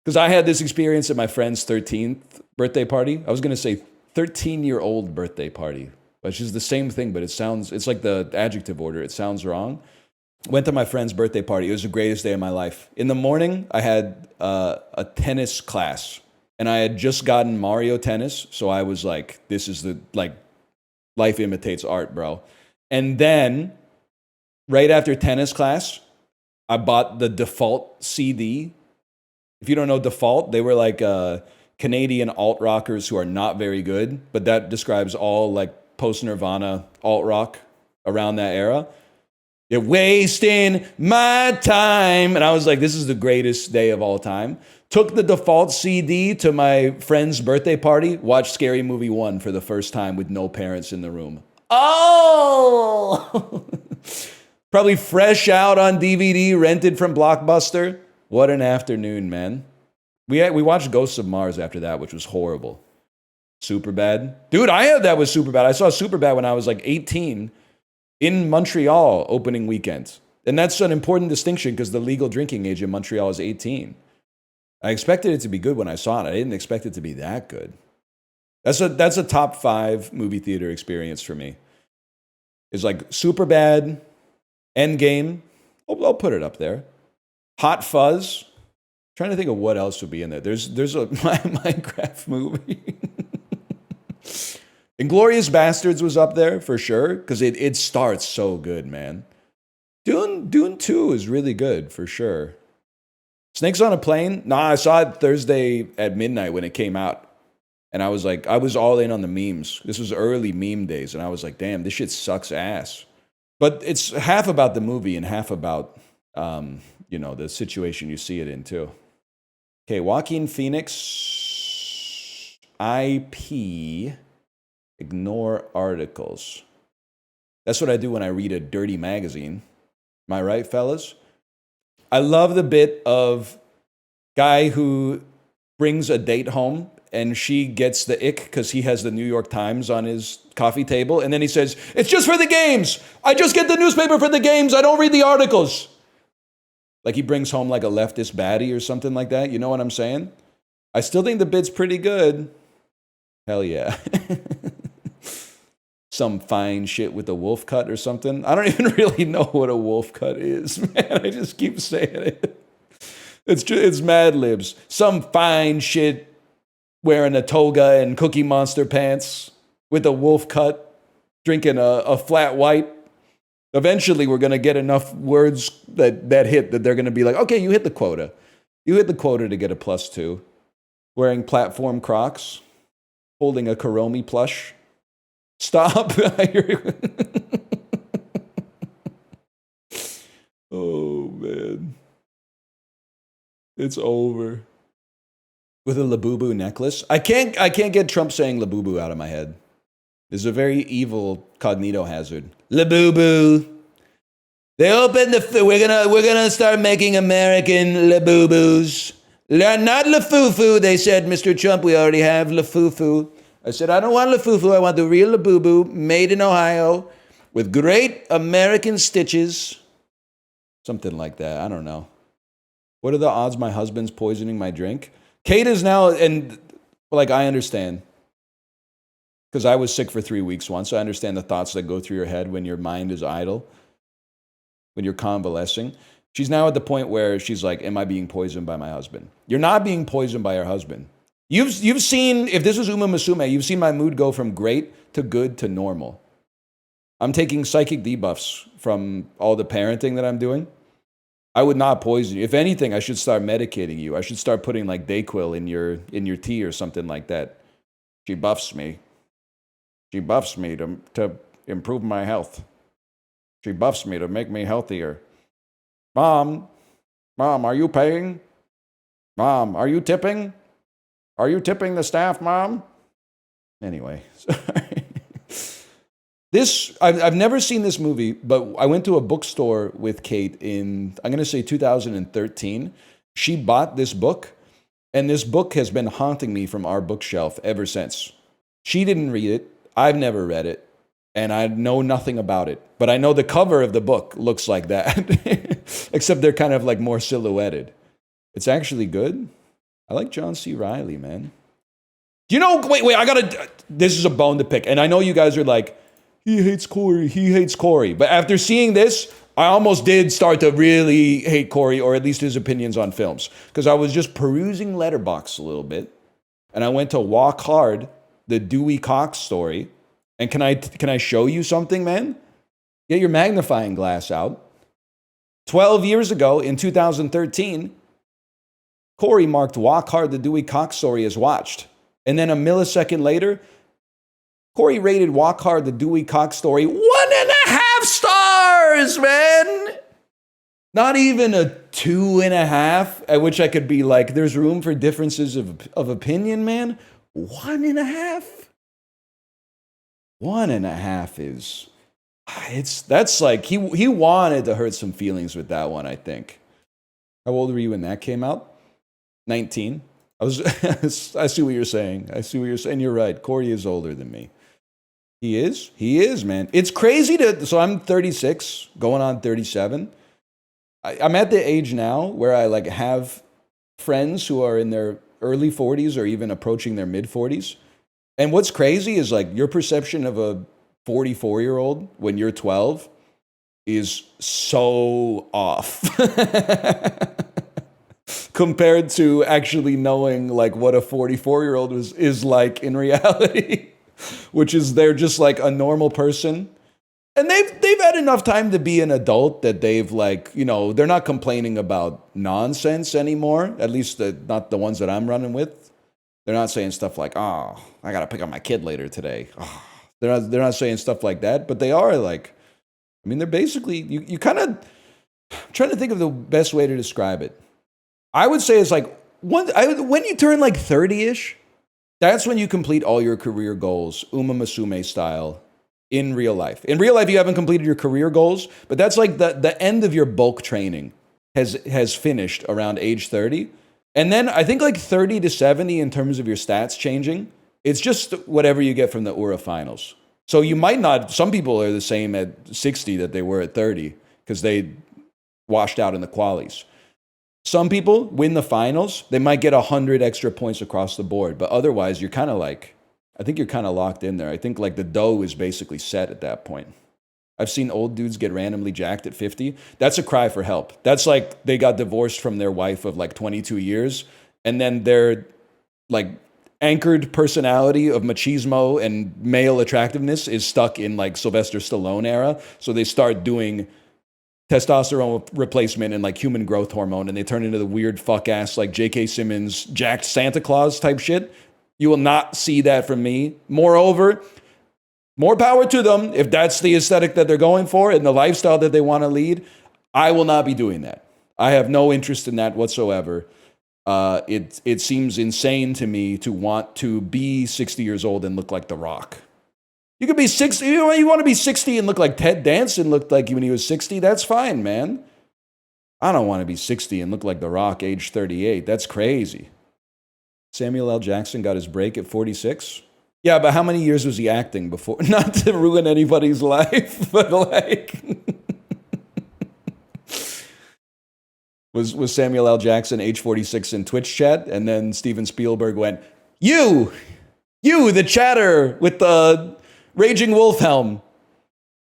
because I had this experience at my friend's 13th birthday party. I was going to say 13-year-old birthday party. which is the same thing, but it's like the adjective order. It sounds wrong. Went to my friend's birthday party. It was the greatest day of my life. In the morning, I had a tennis class, and I had just gotten Mario Tennis, so I was like, this is life imitates art, bro. And then, right after tennis class, I bought the Default CD. If you don't know Default, they were like Canadian alt rockers who are not very good, but that describes all like post-Nirvana alt rock around that era. They're wasting my time. And I was like, this is the greatest day of all time. Took the Default CD to my friend's birthday party, watched Scary Movie 1 for the first time with no parents in the room. Oh! Probably fresh out on DVD, rented from Blockbuster. What an afternoon, man. We watched Ghosts of Mars after that, which was horrible. Superbad. Dude, I had that with Superbad. I saw Superbad when I was like 18 in Montreal opening weekend. And that's an important distinction because the legal drinking age in Montreal is 18. I expected it to be good when I saw it. I didn't expect it to be that good. That's a top 5 movie theater experience for me. It's like Superbad, Endgame. I'll put it up there. Hot Fuzz. Trying to think of what else would be in there. There's a Minecraft movie. Inglourious Bastards was up there for sure because it starts so good, man. Dune 2 is really good for sure. Snakes on a Plane? Nah, I saw it Thursday at midnight when it came out. And I was like, I was all in on the memes. This was early meme days. And I was like, damn, this shit sucks ass. But it's half about the movie and half about, the situation you see it in too. Okay, Joaquin Phoenix, IP, ignore articles. That's what I do when I read a dirty magazine. Am I right, fellas? I love the bit of guy who brings a date home and she gets the ick because he has the New York Times on his coffee table. And then he says, it's just for the games. I just get the newspaper for the games. I don't read the articles. Like he brings home like a leftist baddie or something like that. You know what I'm saying? I still think the bit's pretty good. Hell yeah. Some fine shit with a wolf cut or something. I don't even really know what a wolf cut is, man. I just keep saying it. It's Mad Libs. Some fine shit wearing a toga and Cookie Monster pants with a wolf cut, drinking a flat white. Eventually, we're going to get enough words that hit that they're going to be like, okay, you hit the quota. You hit the quota to get a +2. Wearing platform Crocs, holding a Kuromi plush. Stop. Oh, man. It's over. With a Labubu necklace. I can't get Trump saying Labubu out of my head. This is a very evil cognito hazard. Labubu. They opened we're gonna start making American Labubus. Not Lafufu, they said, Mr. Trump, we already have Lafufu. I said, I don't want Lafufu, I want the real Labubu, made in Ohio, with great American stitches. Something like that, I don't know. What are the odds my husband's poisoning my drink? Kate is now, and like I understand, because I was sick for 3 weeks once, so I understand the thoughts that go through your head when your mind is idle, when you're convalescing. She's now at the point where she's like, am I being poisoned by my husband? You're not being poisoned by your husband. You've seen, if this was Musume, you've seen my mood go from great to good to normal. I'm taking psychic debuffs from all the parenting that I'm doing. I would not poison you. If anything, I should start medicating you. I should start putting like Dayquil in your tea or something like that. She buffs me. She buffs me to improve my health. She buffs me to make me healthier. Mom, are you paying? Mom, are you tipping? Are you tipping the staff, Mom? Anyway, sorry. I've never seen this movie, but I went to a bookstore with Kate in, I'm going to say 2013. She bought this book, and this book has been haunting me from our bookshelf ever since. She didn't read it. I've never read it, and I know nothing about it. But I know the cover of the book looks like that, except they're kind of like more silhouetted. It's actually good. I like John C. Reilly, man. Wait, this is a bone to pick. And I know you guys are like, he hates Kory, he hates Kory. But after seeing this, I almost did start to really hate Kory, or at least his opinions on films. Because I was just perusing Letterboxd a little bit, and I went to Walk Hard, the Dewey Cox story. And can I show you something, man? Get your magnifying glass out. 12 years ago, in 2013, Kory marked Walk Hard, the Dewey Cox story as watched. And then a millisecond later, Kory rated Walk Hard, the Dewey Cox story 1.5 stars, man. Not even a 2.5, at which I could be like, there's room for differences of opinion, man. 1.5? 1.5 is, that's like, he wanted to hurt some feelings with that one, I think. How old were you when that came out? 19. I see what you're saying. You're right. Kory is older than me. He is, man. It's crazy so I'm 36, going on 37. I'm at the age now where I like have friends who are in their early 40s or even approaching their mid 40s. And what's crazy is like your perception of a 44-year-old when you're 12 is so off compared to actually knowing like what a 44-year-old is like in reality, which is they're just like a normal person. And they've had enough time to be an adult that they've like, you know, they're not complaining about nonsense anymore, at least not the ones that I'm running with. They're not saying stuff like, oh, I got to pick up my kid later today. Oh. They're not saying stuff like that, but they are like, I mean, they're basically, you kind of, I'm trying to think of the best way to describe it. I would say it's like, when you turn like 30-ish, that's when you complete all your career goals, Musume style, in real life. In real life, you haven't completed your career goals, but that's like the end of your bulk training has finished around age 30. And then I think like 30 to 70 in terms of your stats changing, it's just whatever you get from the URA finals. So you might not, some people are the same at 60 that they were at 30 because they washed out in the qualies. Some people win the finals, they might get 100 extra points across the board, but otherwise you're kind of like, I think you're kind of locked in there. I think like the dough is basically set at that point. I've seen old dudes get randomly jacked at 50. That's a cry for help. That's like they got divorced from their wife of like 22 years, and then their like anchored personality of machismo and male attractiveness is stuck in like Sylvester Stallone era. So they start doing testosterone replacement and like human growth hormone, and they turn into the weird fuck ass like J.K. Simmons jacked Santa Claus type shit. You will not see that from me. Moreover, more power to them if that's the aesthetic that they're going for and the lifestyle that they want to lead. I will not be doing that. I have no interest in that whatsoever. It seems insane to me to want to be 60 years old and look like The Rock. You could be 60. You want to be 60 and look like Ted Danson looked like when he was 60. That's fine, man. I don't want to be 60 and look like The Rock, age 38. That's crazy. Samuel L. Jackson got his break at 46. Yeah, but how many years was he acting before? Not to ruin anybody's life, but like, was Samuel L. Jackson age 46 in Twitch chat, and then Steven Spielberg went, "You, the chatter with the raging wolf helm,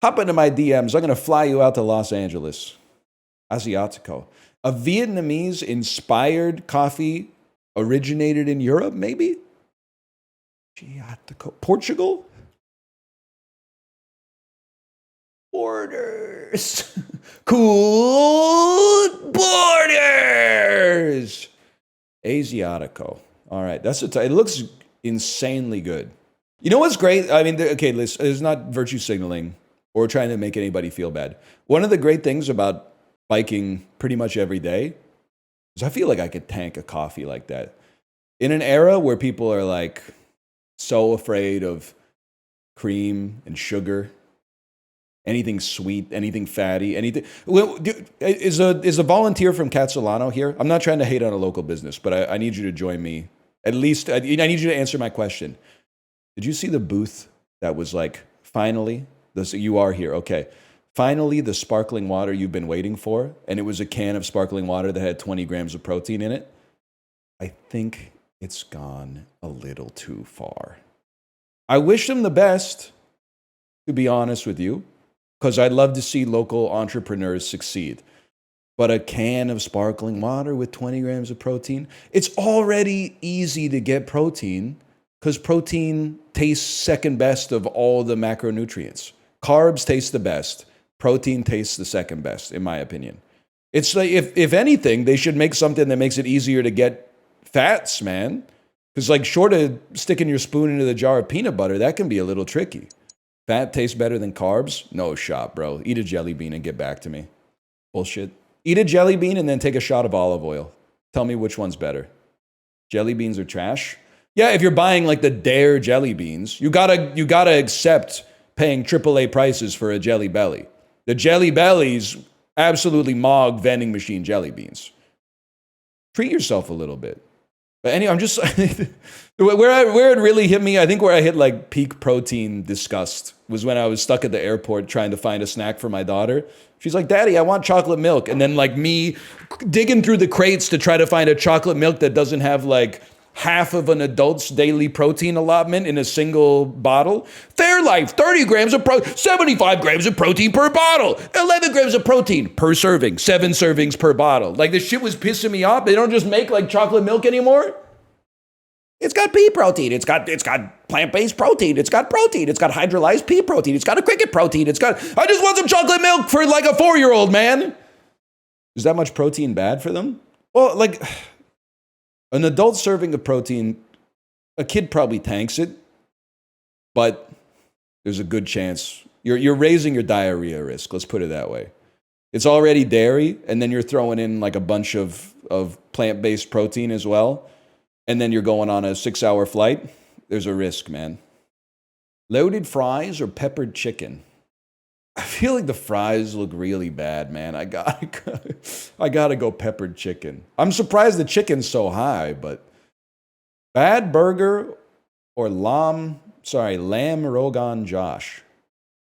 hop into my DMs. I'm gonna fly you out to Los Angeles." Asiatico, a Vietnamese-inspired coffee originated in Europe, maybe? Portugal? Borders. Cool borders. Asiatico. All right, that's it looks insanely good. You know what's great? I mean, okay, listen, it's not virtue signaling or trying to make anybody feel bad. One of the great things about biking pretty much every day is I feel like I could tank a coffee like that. In an era where people are like so afraid of cream and sugar, anything sweet, anything fatty, anything. Is a volunteer from Khatsahlano here? I'm not trying to hate on a local business, but I need you to join me. At least I need you to answer my question. Did you see the booth that was like, finally, you are here, okay. Finally, the sparkling water you've been waiting for, and it was a can of sparkling water that had 20 grams of protein in it. I think it's gone a little too far. I wish them the best, to be honest with you, because I'd love to see local entrepreneurs succeed. But a can of sparkling water with 20 grams of protein, it's already easy to get protein because protein tastes second best of all the macronutrients. Carbs taste the best. Protein tastes the second best, in my opinion. It's like, if anything, they should make something that makes it easier to get fats, man. Because like short of sticking your spoon into the jar of peanut butter, that can be a little tricky. Fat tastes better than carbs? No shot, bro. Eat a jelly bean and get back to me. Bullshit. Eat a jelly bean and then take a shot of olive oil. Tell me which one's better. Jelly beans are trash? Yeah, if you're buying like the Dare jelly beans, you gotta accept paying AAA prices for a Jelly Belly. The Jelly Bellies absolutely mog vending machine jelly beans. Treat yourself a little bit. But anyway, I'm just where it really hit me, I think where I hit like peak protein disgust was when I was stuck at the airport trying to find a snack for my daughter. She's like, "Daddy, I want chocolate milk." And then like me digging through the crates to try to find a chocolate milk that doesn't have like half of an adult's daily protein allotment in a single bottle. Fairlife, 30 grams of 75 grams of protein per bottle. 11 grams of protein per serving. 7 servings per bottle. Like this shit was pissing me off. They don't just make like chocolate milk anymore. It's got pea protein. It's got plant-based protein. It's got protein. It's got hydrolyzed pea protein. It's got a cricket protein. I just want some chocolate milk for like a 4-year-old, man. Is that much protein bad for them? Well, like an adult serving of protein, a kid probably tanks it, but there's a good chance you're raising your diarrhea risk. Let's put it that way. It's already dairy, and then you're throwing in like a bunch of plant-based protein as well. And then you're going on a 6-hour flight, there's a risk, man. Loaded fries or peppered chicken? I feel like the fries look really bad, man. I gotta go peppered chicken. I'm surprised the chicken's so high, but bad burger or lamb Rogan Josh.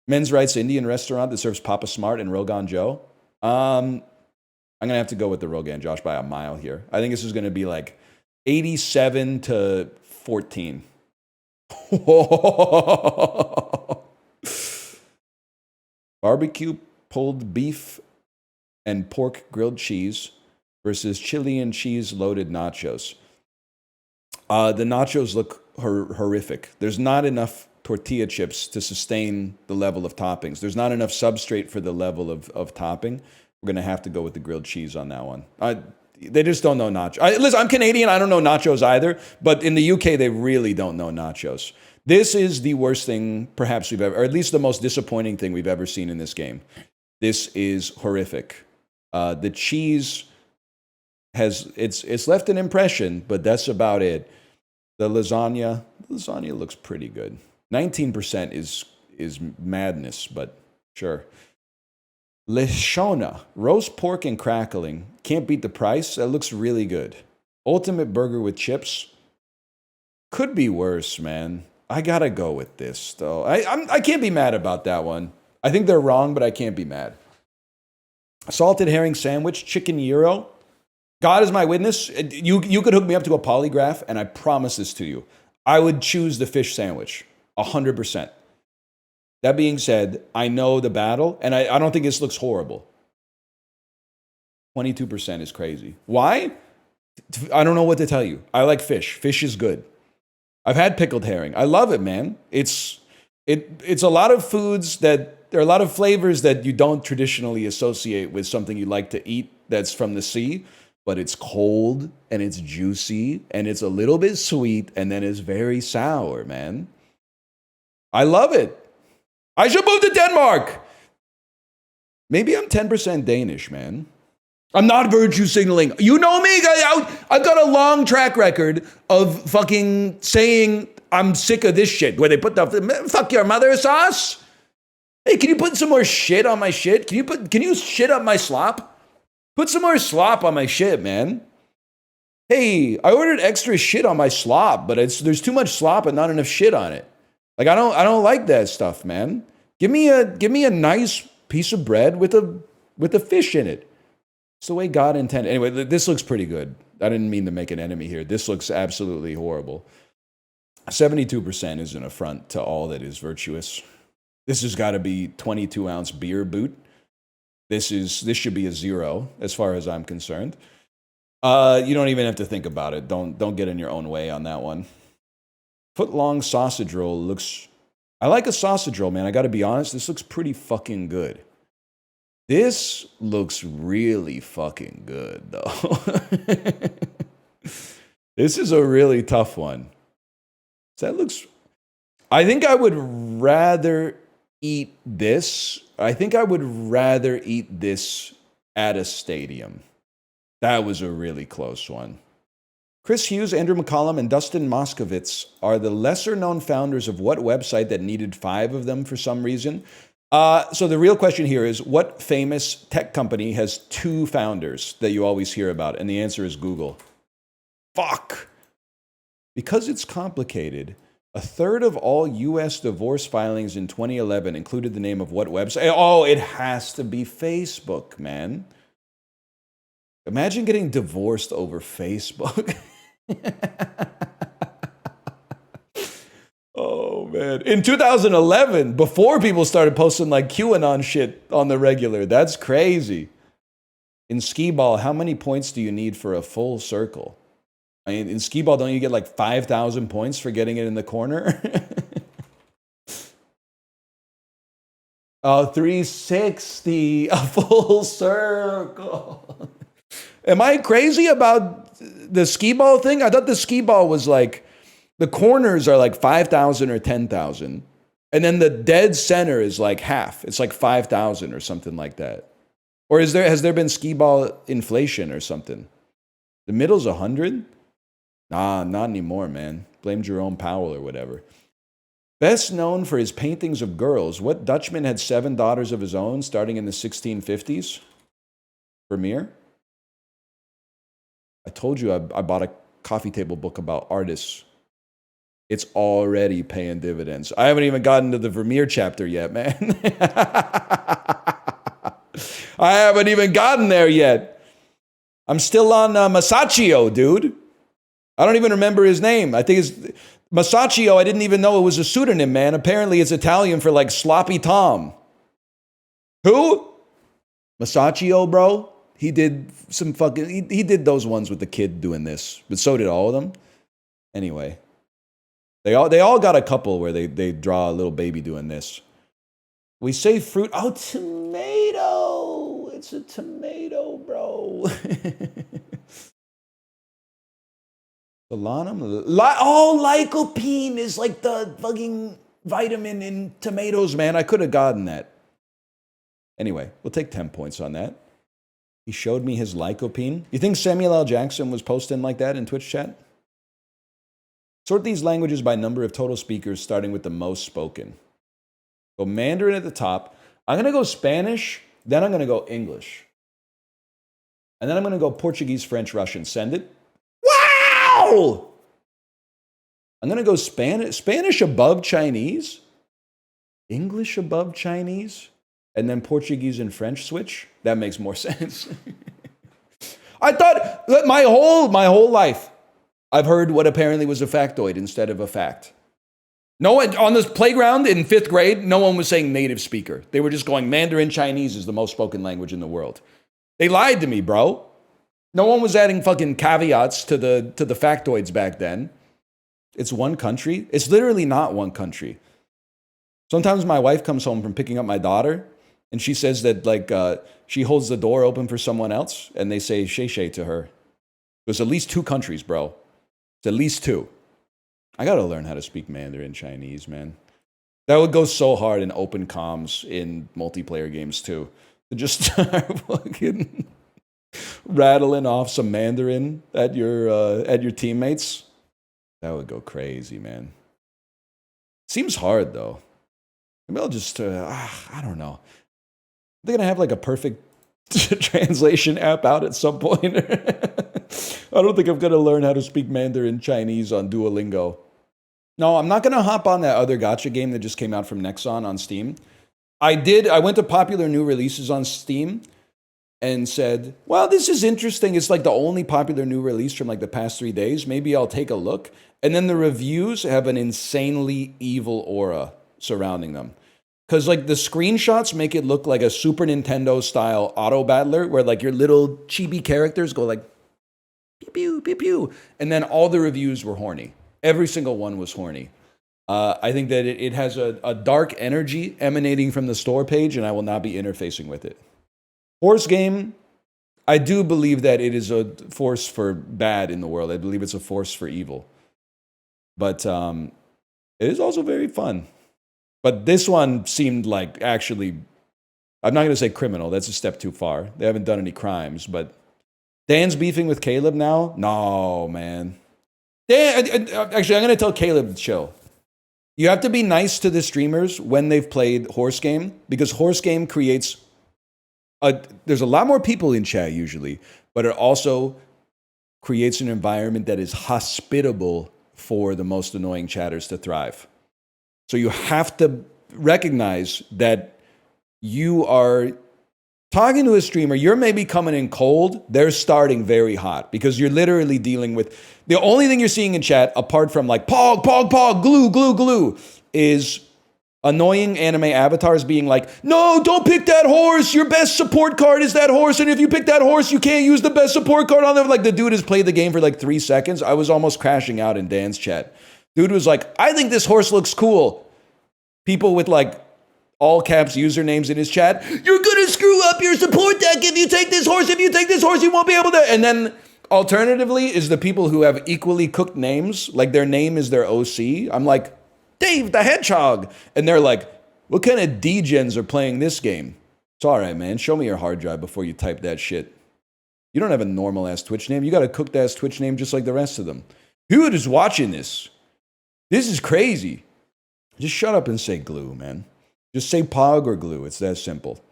Men's Rights Indian restaurant that serves Papa Smart and Rogan Joe. I'm gonna have to go with the Rogan Josh by a mile here. I think this is gonna be like 87 to 14. Barbecue pulled beef and pork grilled cheese versus chili and cheese loaded nachos. The nachos look horrific. There's not enough tortilla chips to sustain the level of toppings. There's not enough substrate for the level of topping. We're going to have to go with the grilled cheese on that one. They just don't know nachos. Listen, I'm Canadian. I don't know nachos either. But in the UK, they really don't know nachos. This is the worst thing perhaps we've ever, or at least the most disappointing thing we've ever seen in this game. This is horrific. The cheese it's left an impression, but that's about it. The lasagna looks pretty good. 19% is madness, but sure. Leshona, roast pork and crackling. Can't beat the price. That looks really good. Ultimate burger with chips. Could be worse, man. I gotta go with this, though. I can't be mad about that one. I think they're wrong, but I can't be mad. Salted herring sandwich, chicken gyro. God is my witness. You could hook me up to a polygraph, and I promise this to you. I would choose the fish sandwich, 100%. That being said, I know the battle, and I don't think this looks horrible. 22% is crazy. Why? I don't know what to tell you. I like fish. Fish is good. I've had pickled herring. I love it, man. It's a lot of foods that, there are a lot of flavors that you don't traditionally associate with something you like to eat that's from the sea, but it's cold, and it's juicy, and it's a little bit sweet, and then it's very sour, man. I love it. I should move to Denmark. Maybe I'm 10% Danish, man. I'm not virtue signaling. You know me. I've got a long track record of fucking saying I'm sick of this shit. Where they put the fuck your mother sauce. Hey, can you put some more shit on my shit? Can you shit up my slop? Put some more slop on my shit, man. Hey, I ordered extra shit on my slop, but there's too much slop and not enough shit on it. Like I don't like that stuff, man. Give me a nice piece of bread with a fish in it. It's the way God intended. Anyway, this looks pretty good. I didn't mean to make an enemy here. This looks absolutely horrible. 72% is an affront to all that is virtuous. This has got to be 22-ounce beer boot. This should be a 0 as far as I'm concerned. You don't even have to think about it. Don't get in your own way on that one. Foot-long sausage roll looks... I like a sausage roll, man. I got to be honest. This looks pretty fucking good. This looks really fucking good, though. This is a really tough one. That looks... I think I would rather eat this. I think I would rather eat this at a stadium. That was a really close one. Chris Hughes, Andrew McCollum, and Dustin Moskovitz are the lesser-known founders of what website that needed 5 of them for some reason? So the real question here is, what famous tech company has 2 founders that you always hear about? And the answer is Google. Fuck! Because it's complicated, a third of all U.S. divorce filings in 2011 included the name of what website? Oh, it has to be Facebook, man. Imagine getting divorced over Facebook. Oh, man. In 2011, before people started posting like QAnon shit on the regular. That's crazy. In skee-ball, how many points do you need for a full circle? I mean, in skee-ball, don't you get like 5,000 points for getting it in the corner? Oh, 360, a full circle. Am I crazy about the skee-ball thing? I thought the skee-ball was like, the corners are like 5,000 or 10,000. And then the dead center is like half. It's like 5,000 or something like that. Or has there been skee-ball inflation or something? The middle's 100? Nah, not anymore, man. Blame Jerome Powell or whatever. Best known for his paintings of girls, what Dutchman had 7 daughters of his own starting in the 1650s? Vermeer? I told you I bought a coffee table book about artists. It's already paying dividends. I haven't even gotten to the Vermeer chapter yet, man. I haven't even gotten there yet. I'm still on Masaccio, dude. I don't even remember his name. I think it's Masaccio. I didn't even know it was a pseudonym, man. Apparently it's Italian for like Sloppy Tom. Who? Masaccio, bro. He did some fucking... He did those ones with the kid doing this. But so did all of them. Anyway. They all got a couple where they draw a little baby doing this. We say fruit... Oh, tomato! It's a tomato, bro. Solanum? Lycopene is like the fucking vitamin in tomatoes, man. I could have gotten that. Anyway, we'll take 10 points on that. He showed me his lycopene. You think Samuel L. Jackson was posting like that in Twitch chat? Sort these languages by number of total speakers, starting with the most spoken. Go Mandarin at the top. I'm going to go Spanish, then I'm going to go English. And then I'm going to go Portuguese, French, Russian. Send it. Wow! I'm going to go Spanish above Chinese, English above Chinese, and then Portuguese and French switch. That makes more sense. I thought that my whole life, I've heard what apparently was a factoid instead of a fact. No one on this playground in 5th grade, no one was saying native speaker. They were just going Mandarin Chinese is the most spoken language in the world. They lied to me, bro. No one was adding fucking caveats to the factoids back then. It's one country. It's literally not one country. Sometimes my wife comes home from picking up my daughter, and she says that like she holds the door open for someone else, and they say "shay shay" to her. There's at least 2 countries, bro. It's at least 2. I gotta learn how to speak Mandarin Chinese, man. That would go so hard in open comms in multiplayer games too. To just start fucking rattling off some Mandarin at your teammates. That would go crazy, man. Seems hard though. Maybe I'll just I don't know. They're gonna have like a perfect translation app out at some point. I don't think I'm gonna learn how to speak Mandarin Chinese on Duolingo. No, I'm not gonna hop on that other gacha game that just came out from Nexon on Steam. I went to popular new releases on Steam and said, well, this is interesting. It's like the only popular new release from like the past 3 days. Maybe I'll take a look. And then the reviews have an insanely evil aura surrounding them. Because like the screenshots make it look like a Super Nintendo style auto battler where like your little chibi characters go like pew pew pew pew, and then all the reviews were horny. Every single one was horny. I think that it has a dark energy emanating from the store page, and I will not be interfacing with it. Horse game, I do believe that it is a force for bad in the world. I believe it's a force for evil. But it is also very fun. But this one seemed like actually, I'm not going to say criminal. That's a step too far. They haven't done any crimes. But Dan's beefing with Caleb now? No, man. Dan, actually, I'm going to tell Caleb to chill. You have to be nice to the streamers when they've played horse game, because horse game creates there's a lot more people in chat usually, but it also creates an environment that is hospitable for the most annoying chatters to thrive. So you have to recognize that you are talking to a streamer, you're maybe coming in cold, they're starting very hot, because you're literally dealing with, the only thing you're seeing in chat, apart from like pog, pog, pog, glue, glue, glue, is annoying anime avatars being like, no, don't pick that horse, your best support card is that horse, and if you pick that horse, you can't use the best support card on them. Like the dude has played the game for like 3 seconds. I was almost crashing out in Dan's chat. Dude was like, I think this horse looks cool. People with like all caps usernames in his chat, you're gonna screw up your support deck if you take this horse, you won't be able to. And then alternatively is the people who have equally cooked names, like their name is their OC. I'm like, Dave the Hedgehog. And they're like, what kind of degens are playing this game? It's all right, man. Show me your hard drive before you type that shit. You don't have a normal ass Twitch name. You got a cooked ass Twitch name just like the rest of them. Who is watching this? This is crazy. Just shut up and say glue, man. Just say pog or glue. It's that simple.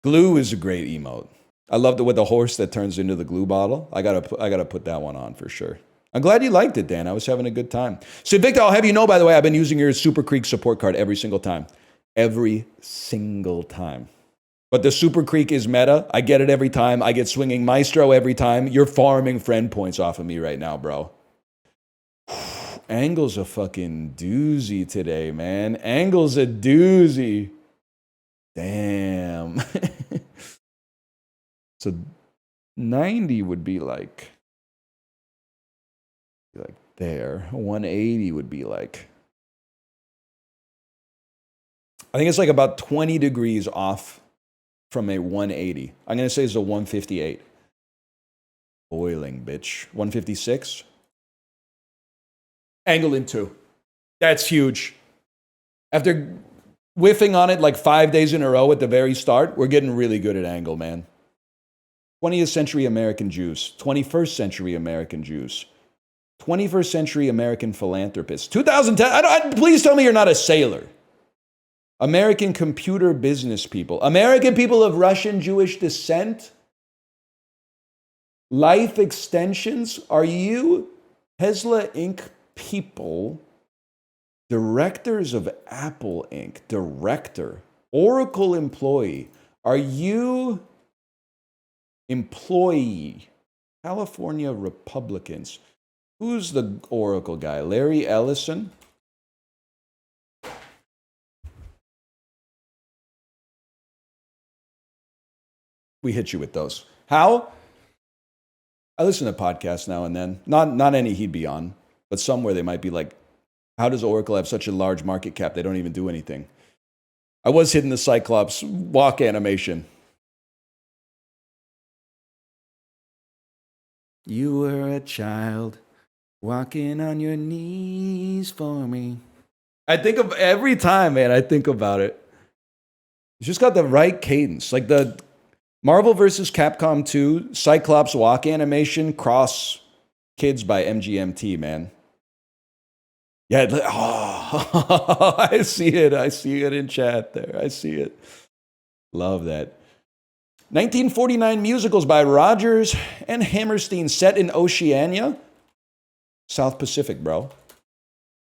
Glue is a great emote. I love it with the horse that turns into the glue bottle. I gotta put that one on for sure. I'm glad you liked it, Dan. I was having a good time. So, Victor, I'll have you know, by the way, I've been using your Super Creek support card every single time. Every single time. But the Super Creek is meta. I get it every time. I get swinging Maestro every time. You're farming friend points off of me right now, bro. Angle's a fucking doozy today, man. Angle's a doozy. Damn. So 90 would be like there. 180 would be like, I think it's like about 20 degrees off from a 180. I'm going to say it's a 158. Boiling, bitch. 156. Angle in 2. That's huge. After whiffing on it like 5 days in a row at the very start, we're getting really good at angle, man. 20th century American Jews. 21st century American Jews. 21st century American philanthropist. 2010. Please tell me you're not a sailor. American computer business people. American people of Russian Jewish descent. Life extensions. Are you Tesla Inc. people? Directors of Apple Inc. Director. Oracle employee. Are you employee? California Republicans. Who's the Oracle guy? Larry Ellison? We hit you with those. How? I listen to podcasts now and then. Not any he'd be on, but somewhere they might be like, how does Oracle have such a large market cap? They don't even do anything. I was hitting the Cyclops walk animation. You were a child walking on your knees for me. I think of every time, man, I think about it. It's just got the right cadence. Like the Marvel vs. Capcom 2 Cyclops walk animation cross Kids by MGMT, man. Yeah, oh, I see it. I see it in chat there. I see it. Love that. 1949 musicals by Rogers and Hammerstein set in Oceania. South Pacific, bro.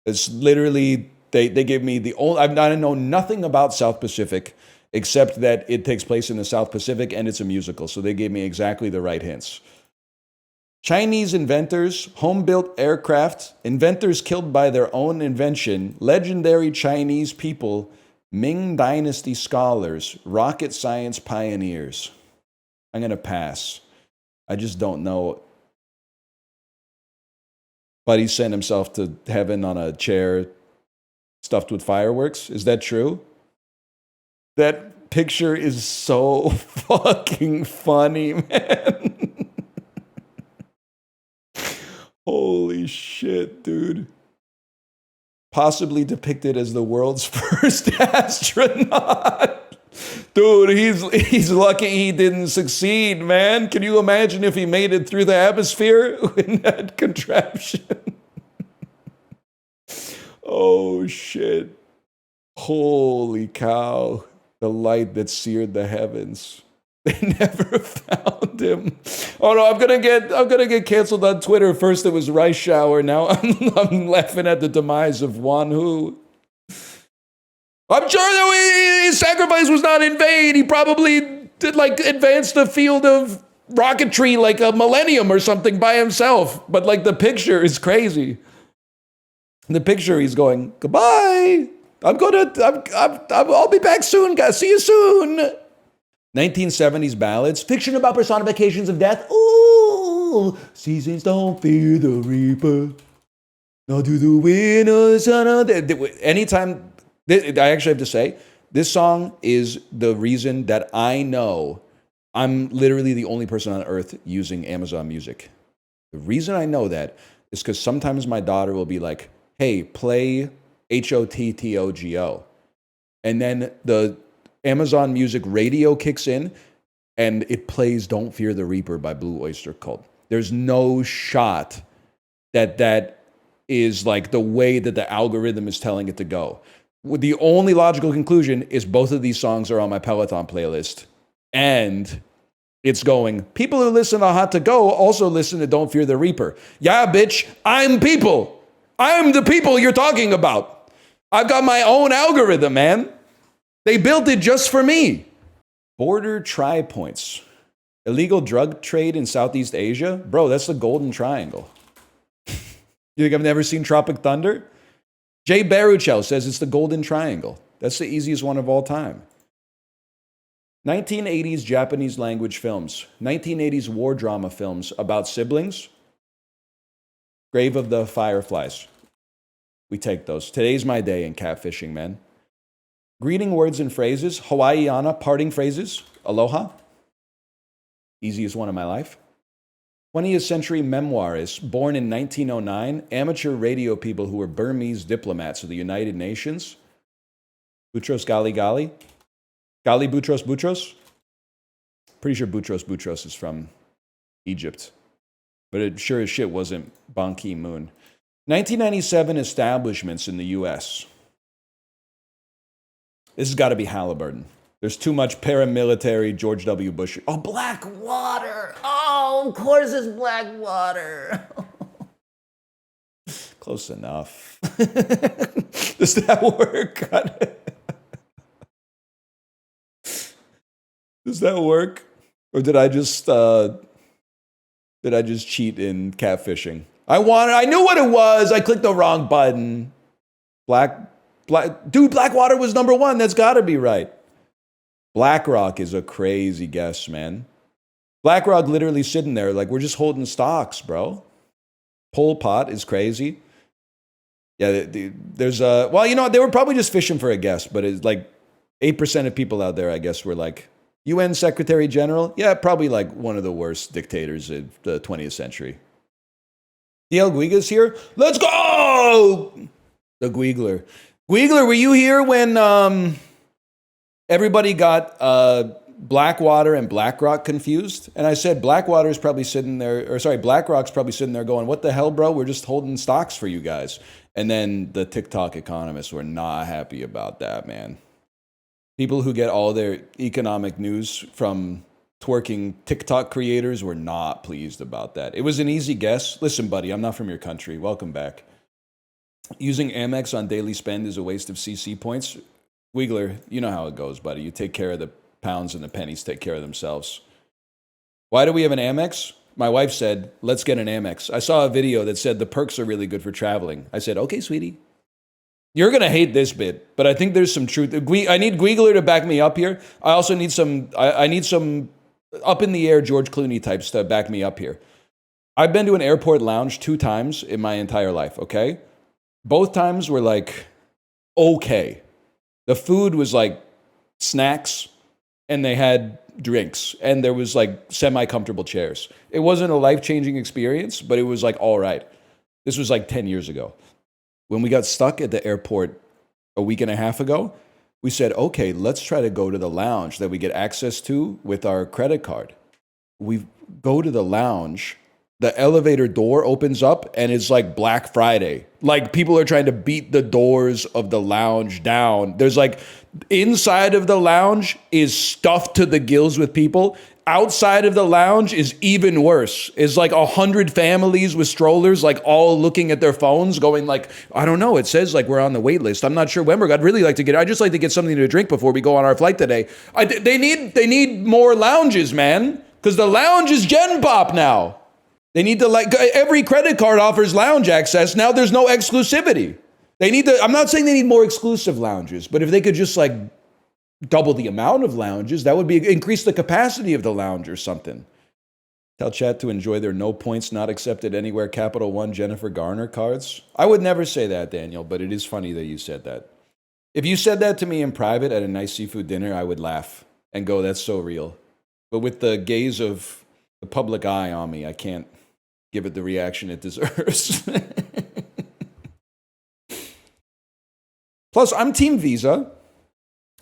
It's literally, they gave me the only, I know nothing about South Pacific except that it takes place in the South Pacific and it's a musical. So they gave me exactly the right hints. Chinese inventors, home-built aircraft, inventors killed by their own invention, legendary Chinese people Ming Dynasty scholars, rocket science pioneers. I'm going to pass. I just don't know. But he sent himself to heaven on a chair stuffed with fireworks. Is that true? That picture is so fucking funny, man. Holy shit, dude. Possibly depicted as the world's first astronaut. Dude, he's lucky he didn't succeed, man. Can you imagine if he made it through the atmosphere in that contraption? Oh, shit. Holy cow. The light that seared the heavens. They never found him. Oh no, I'm gonna get canceled on Twitter. First it was Rice Shower, now I'm laughing at the demise of Wanhu. I'm sure that his sacrifice was not in vain. He probably did advance the field of rocketry like a millennium or something by himself. But the picture is crazy. In the picture he's going, goodbye. I'll be back soon, guys. See you soon. 1970s ballads, fiction about personifications of death. Ooh, seasons don't fear the reaper. Now do the winners. Anytime, I actually have to say, this song is the reason that I know I'm literally the only person on earth using Amazon Music. The reason I know that is because sometimes my daughter will be like, hey, play HOTTOGO. And then the Amazon Music radio kicks in and it plays Don't Fear the Reaper by Blue Oyster Cult. There's no shot that is the way that the algorithm is telling it to go. The only logical conclusion is both of these songs are on my Peloton playlist. And it's going, people who listen to Hot to Go also listen to Don't Fear the Reaper. Yeah, bitch, I'm people. I'm the people you're talking about. I've got my own algorithm, man. They built it just for me. Border tri-points. Illegal drug trade in Southeast Asia? Bro, that's the Golden Triangle. You think I've never seen Tropic Thunder? Jay Baruchel says it's the Golden Triangle. That's the easiest one of all time. 1980s Japanese language films. 1980s war drama films about siblings. Grave of the Fireflies. We take those. Today's my day in catfishing, man. Greeting words and phrases. Hawaiiana parting phrases. Aloha. Easiest one of my life. 20th century memoirists, born in 1909, amateur radio people who were Burmese diplomats of the United Nations. Boutros Ghali Ghali. Ghali Boutros Boutros. Pretty sure Boutros Boutros is from Egypt. But it sure as shit wasn't Ban Ki-moon. 1997 establishments in the U.S. This has got to be Halliburton. There's too much paramilitary George W. Bush. Oh, Blackwater. Oh, of course it's Blackwater. Close enough. Does that work? Does that work? Or did I just cheat in catfishing? I knew what it was. I clicked the wrong button. Dude, Blackwater was number one. That's got to be right. BlackRock is a crazy guess, man. BlackRock literally sitting there like, we're just holding stocks, bro. Pol Pot is crazy. Yeah, there's well, you know what? They were probably just fishing for a guess, but it's 8% of people out there, I guess, were like, UN Secretary General? Yeah, probably one of the worst dictators of the 20th century. DL Guiga's here. Let's go! The Guigler. Guigler, were you here when everybody got Blackwater and BlackRock confused? And I said BlackRock's probably sitting there going, what the hell, bro? We're just holding stocks for you guys. And then the TikTok economists were not happy about that, man. People who get all their economic news from twerking TikTok creators were not pleased about that. It was an easy guess. Listen, buddy, I'm not from your country. Welcome back. Using Amex on daily spend is a waste of CC points. Wiggler, you know how it goes, buddy. You take care of the pounds and the pennies take care of themselves. Why do we have an Amex? My wife said, let's get an Amex. I saw a video that said the perks are really good for traveling. I said, okay, sweetie. You're gonna hate this bit, but I think there's some truth. I need Gweegler to back me up here. I also need some. I need some up in the air George Clooney types to back me up here. I've been to an airport lounge 2 times in my entire life. Okay, both times were like okay. The food was like snacks, and they had drinks, and there was like semi-comfortable chairs. It wasn't a life-changing experience, but it was like all right. This was like 10 years ago. When we got stuck at the airport a week and a half ago, we said, okay, let's try to go to the lounge that we get access to with our credit card. We go to the lounge, the elevator door opens up, and it's like Black Friday. Like people are trying to beat the doors of the lounge down. There's like, inside of the lounge is stuffed to the gills with people. Outside of the lounge is even worse. It's like 100 families with strollers, like all looking at their phones, going like, I don't know. It says like we're on the wait list. I'm not sure when I'd really like to get. I'd just like to get something to drink before we go on our flight today. They need more lounges, man, because the lounge is genpop now. They need to like every credit card offers lounge access. Now there's no exclusivity. They need to. I'm not saying they need more exclusive lounges, but if they could just like double the amount of lounges, that would be increase the capacity of the lounge or something. Tell chat to enjoy their no points not accepted anywhere Capital One Jennifer Garner cards. I would never say that, Daniel, but it is funny that you said that. If you said that to me in private at a nice seafood dinner, I would laugh and go, that's so real. But with the gaze of the public eye on me, I can't give it the reaction it deserves. Plus, I'm Team Visa.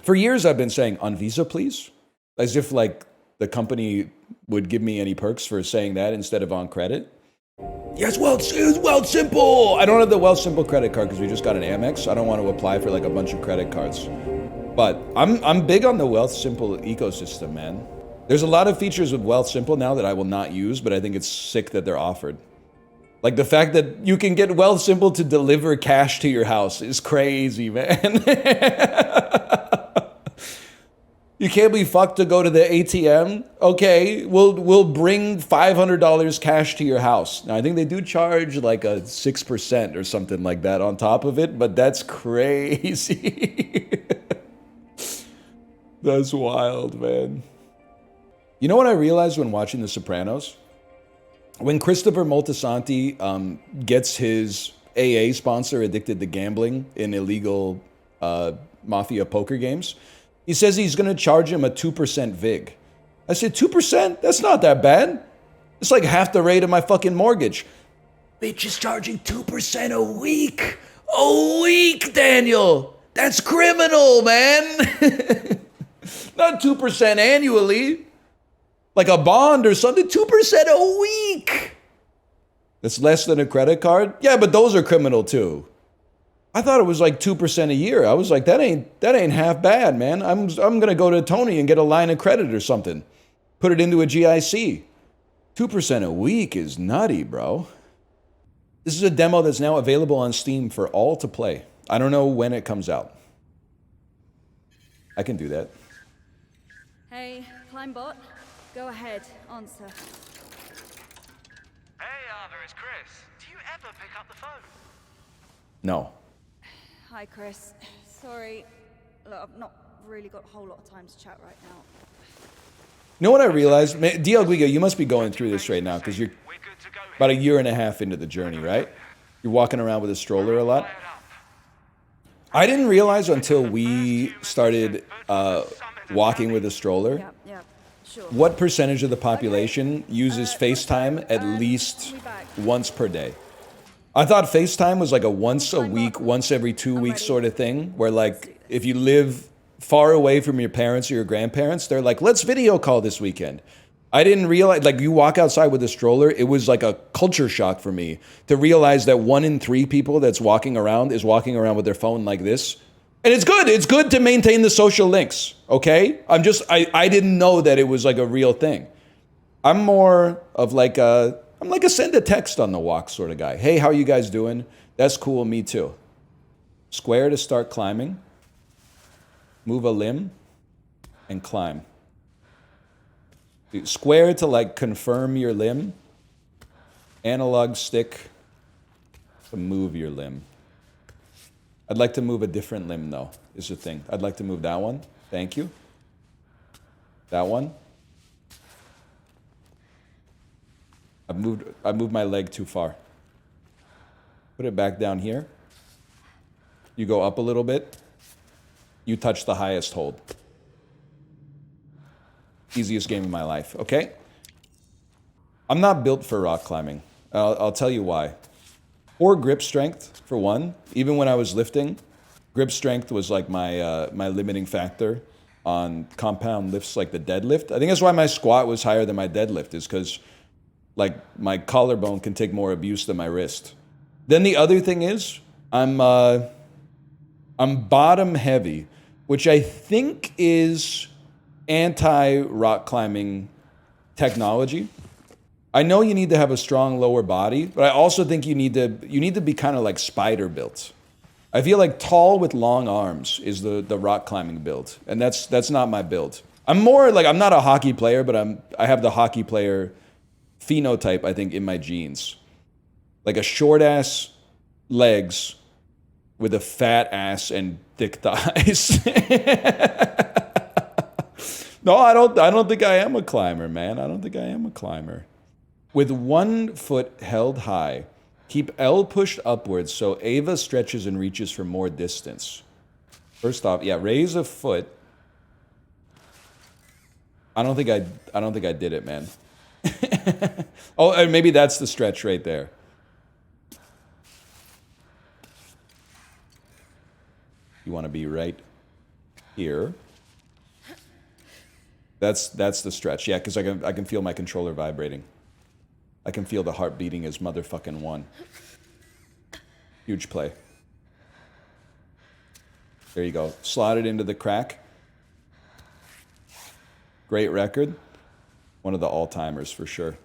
For years, I've been saying, on Visa, please. As if, like, the company would give me any perks for saying that instead of on credit. Yes, Wealth Simple! I don't have the Wealth Simple credit card because we just got an Amex. I don't want to apply for, like, a bunch of credit cards. But I'm big on the Wealth Simple ecosystem, man. There's a lot of features with Wealth Simple now that I will not use, but I think it's sick that they're offered. Like, the fact that you can get Wealth Simple to deliver cash to your house is crazy, man. You can't be fucked to go to the ATM. Okay, we'll bring $500 cash to your house. Now, I think they do charge like a 6% or something like that on top of it, but that's crazy. That's wild, man. You know what I realized when watching The Sopranos? When Christopher Moltisanti gets his AA sponsor addicted to gambling in illegal mafia poker games, he says he's going to charge him a 2% VIG. I said, 2%? That's not that bad. It's like half the rate of my fucking mortgage. Bitch is charging 2% a week. A week, Daniel. That's criminal, man. Not 2% annually. Like a bond or something. 2% a week. That's less than a credit card? Yeah, but those are criminal too. I thought it was like 2% a year. I was like, that ain't half bad, man. I'm gonna go to Tony and get a line of credit or something. Put it into a GIC. 2% a week is nutty, bro. This is a demo that's now available on Steam for all to play. I don't know when it comes out. I can do that. Hey, Climbot. Go ahead, answer. Hey, Arthur, it's Chris. Do you ever pick up the phone? No. Hi, Chris. Sorry. Look, I've not really got a whole lot of time to chat right now. You know what I realized? DL Guiga, you must be going through this right now because you're about 1.5 years into the journey, right? You're walking around with a stroller a lot. I didn't realize until we started walking with a stroller Yeah, sure. what percentage of the population uses FaceTime at least once per day. I thought FaceTime was like a once a week, once every 2 weeks sort of thing, where like if you live far away from your parents or your grandparents, they're like, let's video call this weekend. I didn't realize, like you walk outside with a stroller, it was like a culture shock for me to realize that 1 in 3 people that's walking around is walking around with their phone like this. And it's good to maintain the social links, okay? I didn't know that it was like a real thing. I'm more of like I'm like a send a text on the walk sort of guy. Hey, how you guys doing? That's cool, me too. Square to start climbing. Move a limb and climb. Square to like confirm your limb. Analog stick to move your limb. I'd like to move a different limb, though, is the thing. I'd like to move that one. Thank you. That one. I've moved my leg too far. Put it back down here. You go up a little bit. You touch the highest hold. Easiest game of my life, okay? I'm not built for rock climbing. I'll tell you why. Poor grip strength, for one. Even when I was lifting, grip strength was like my limiting factor on compound lifts like the deadlift. I think that's why my squat was higher than my deadlift, is because like my collarbone can take more abuse than my wrist. Then the other thing is I'm bottom heavy, which I think is anti-rock climbing technology. I know you need to have a strong lower body, but I also think you need to be kind of like spider built. I feel like tall with long arms is the rock climbing build, and that's not my build. I'm more like, I'm not a hockey player, but I have the hockey player phenotype, I think, in my genes. Like a short ass legs with a fat ass and thick thighs. No, I don't think I am a climber, man. I don't think I am a climber. With one foot held high, keep L pushed upwards so Ava stretches and reaches for more distance. First off, yeah, raise a foot. I don't think I did it, man. Oh, and maybe that's the stretch right there. You want to be right here. That's the stretch. Yeah, because I can feel my controller vibrating. I can feel the heart beating as motherfucking one. Huge play. There you go. Slot it into the crack. Great record. One of the all-timers for sure.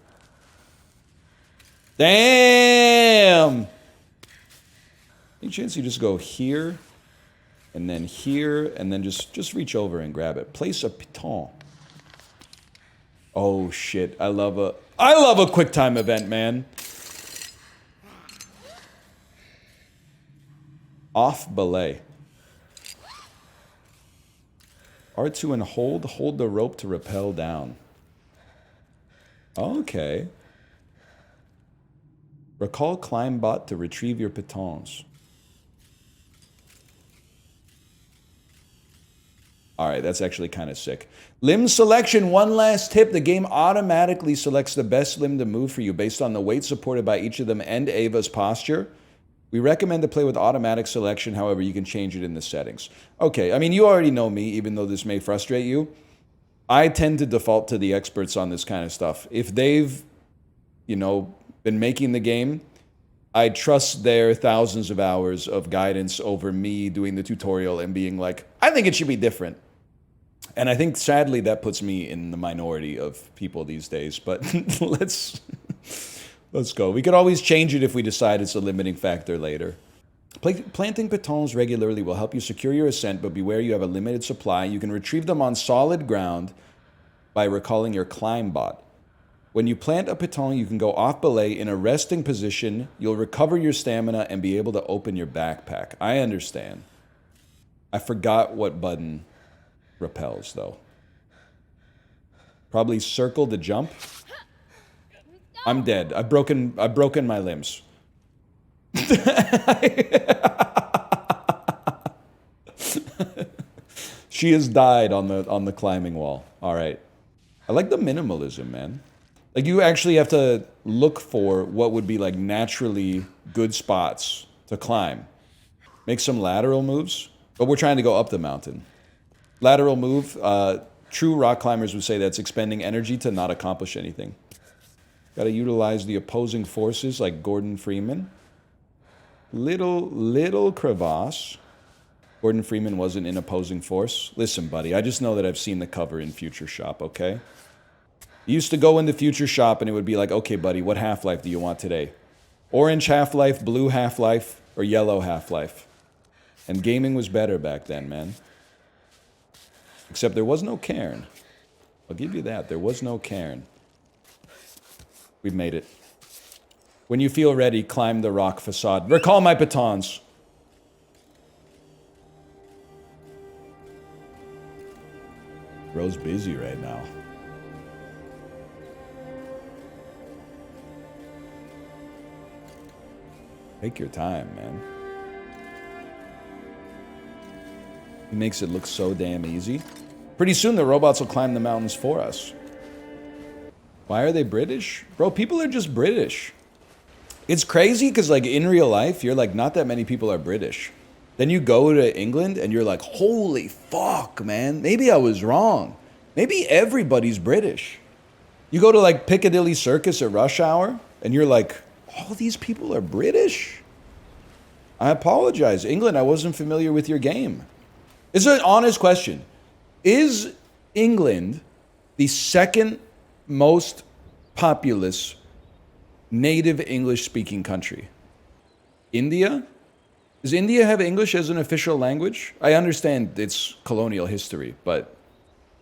Damn! Any chance you just go here, and then just reach over and grab it. Place a piton. Oh shit! I love a quick time event, man. Off belay. R2 and hold the rope to rappel down. Okay. Recall climb bot to retrieve your pitons. All right, that's actually kind of sick. Limb selection, one last tip. The game automatically selects the best limb to move for you based on the weight supported by each of them and Ava's posture. We recommend to play with automatic selection, however, you can change it in the settings. Okay, I mean, you already know me, even though this may frustrate you. I tend to default to the experts on this kind of stuff. If they've, been making the game, I trust their thousands of hours of guidance over me doing the tutorial and being like, I think it should be different. And I think, sadly, that puts me in the minority of people these days. But let's go. We could always change it if we decide it's a limiting factor later. Planting pitons regularly will help you secure your ascent, but beware you have a limited supply. You can retrieve them on solid ground by recalling your climb bot. When you plant a piton, you can go off belay in a resting position. You'll recover your stamina and be able to open your backpack. I understand. I forgot what button repels, though. Probably circle to jump. I'm dead. I've broken my limbs. She has died on the climbing wall. All right. I like the minimalism, man. Like, you actually have to look for what would be like naturally good spots to climb. Make some lateral moves, but we're trying to go up the mountain. Lateral move, true rock climbers would say that's expending energy to not accomplish anything. Got to utilize the opposing forces like Gordon Freeman. Little crevasse. Gordon Freeman wasn't in opposing force. Listen, buddy, I just know that I've seen the cover in Future Shop, okay? You used to go into Future Shop and it would be like, okay, buddy, what Half-Life do you want today? Orange Half-Life, blue Half-Life, or yellow Half-Life? And gaming was better back then, man. Except there was no Cairn. I'll give you that. There was no Cairn. We've made it. When you feel ready, climb the rock facade. Recall my pitons. Bro's busy right now. Take your time, man. He makes it look so damn easy. Pretty soon the robots will climb the mountains for us. Why are they British? Bro, people are just British. It's crazy because, like, in real life, you're like, not that many people are British. Then you go to England and you're like, holy fuck, man. Maybe I was wrong. Maybe everybody's British. You go to, like, Piccadilly Circus at rush hour and you're like, all these people are British? I apologize. England, I wasn't familiar with your game. It's an honest question. Is England the second most populous native English-speaking country? India? Does India have English as an official language? I understand it's colonial history, but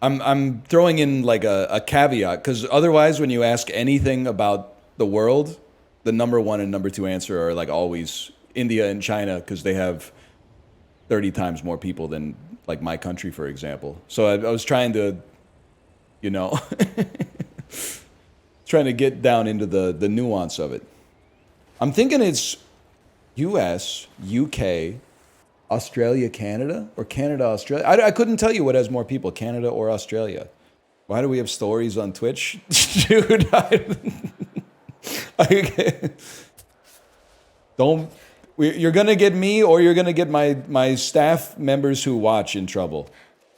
I'm throwing in like a caveat, because otherwise when you ask anything about the world, the number one and number two answer are like always India and China, because they have 30 times more people than like my country, for example. So I was trying to, you know, trying to get down into the nuance of it. I'm thinking it's US, UK, Australia, Canada, or Canada, Australia. I couldn't tell you what has more people, Canada or Australia. Why do we have stories on Twitch? Dude, you're going to get me or you're going to get my staff members who watch in trouble.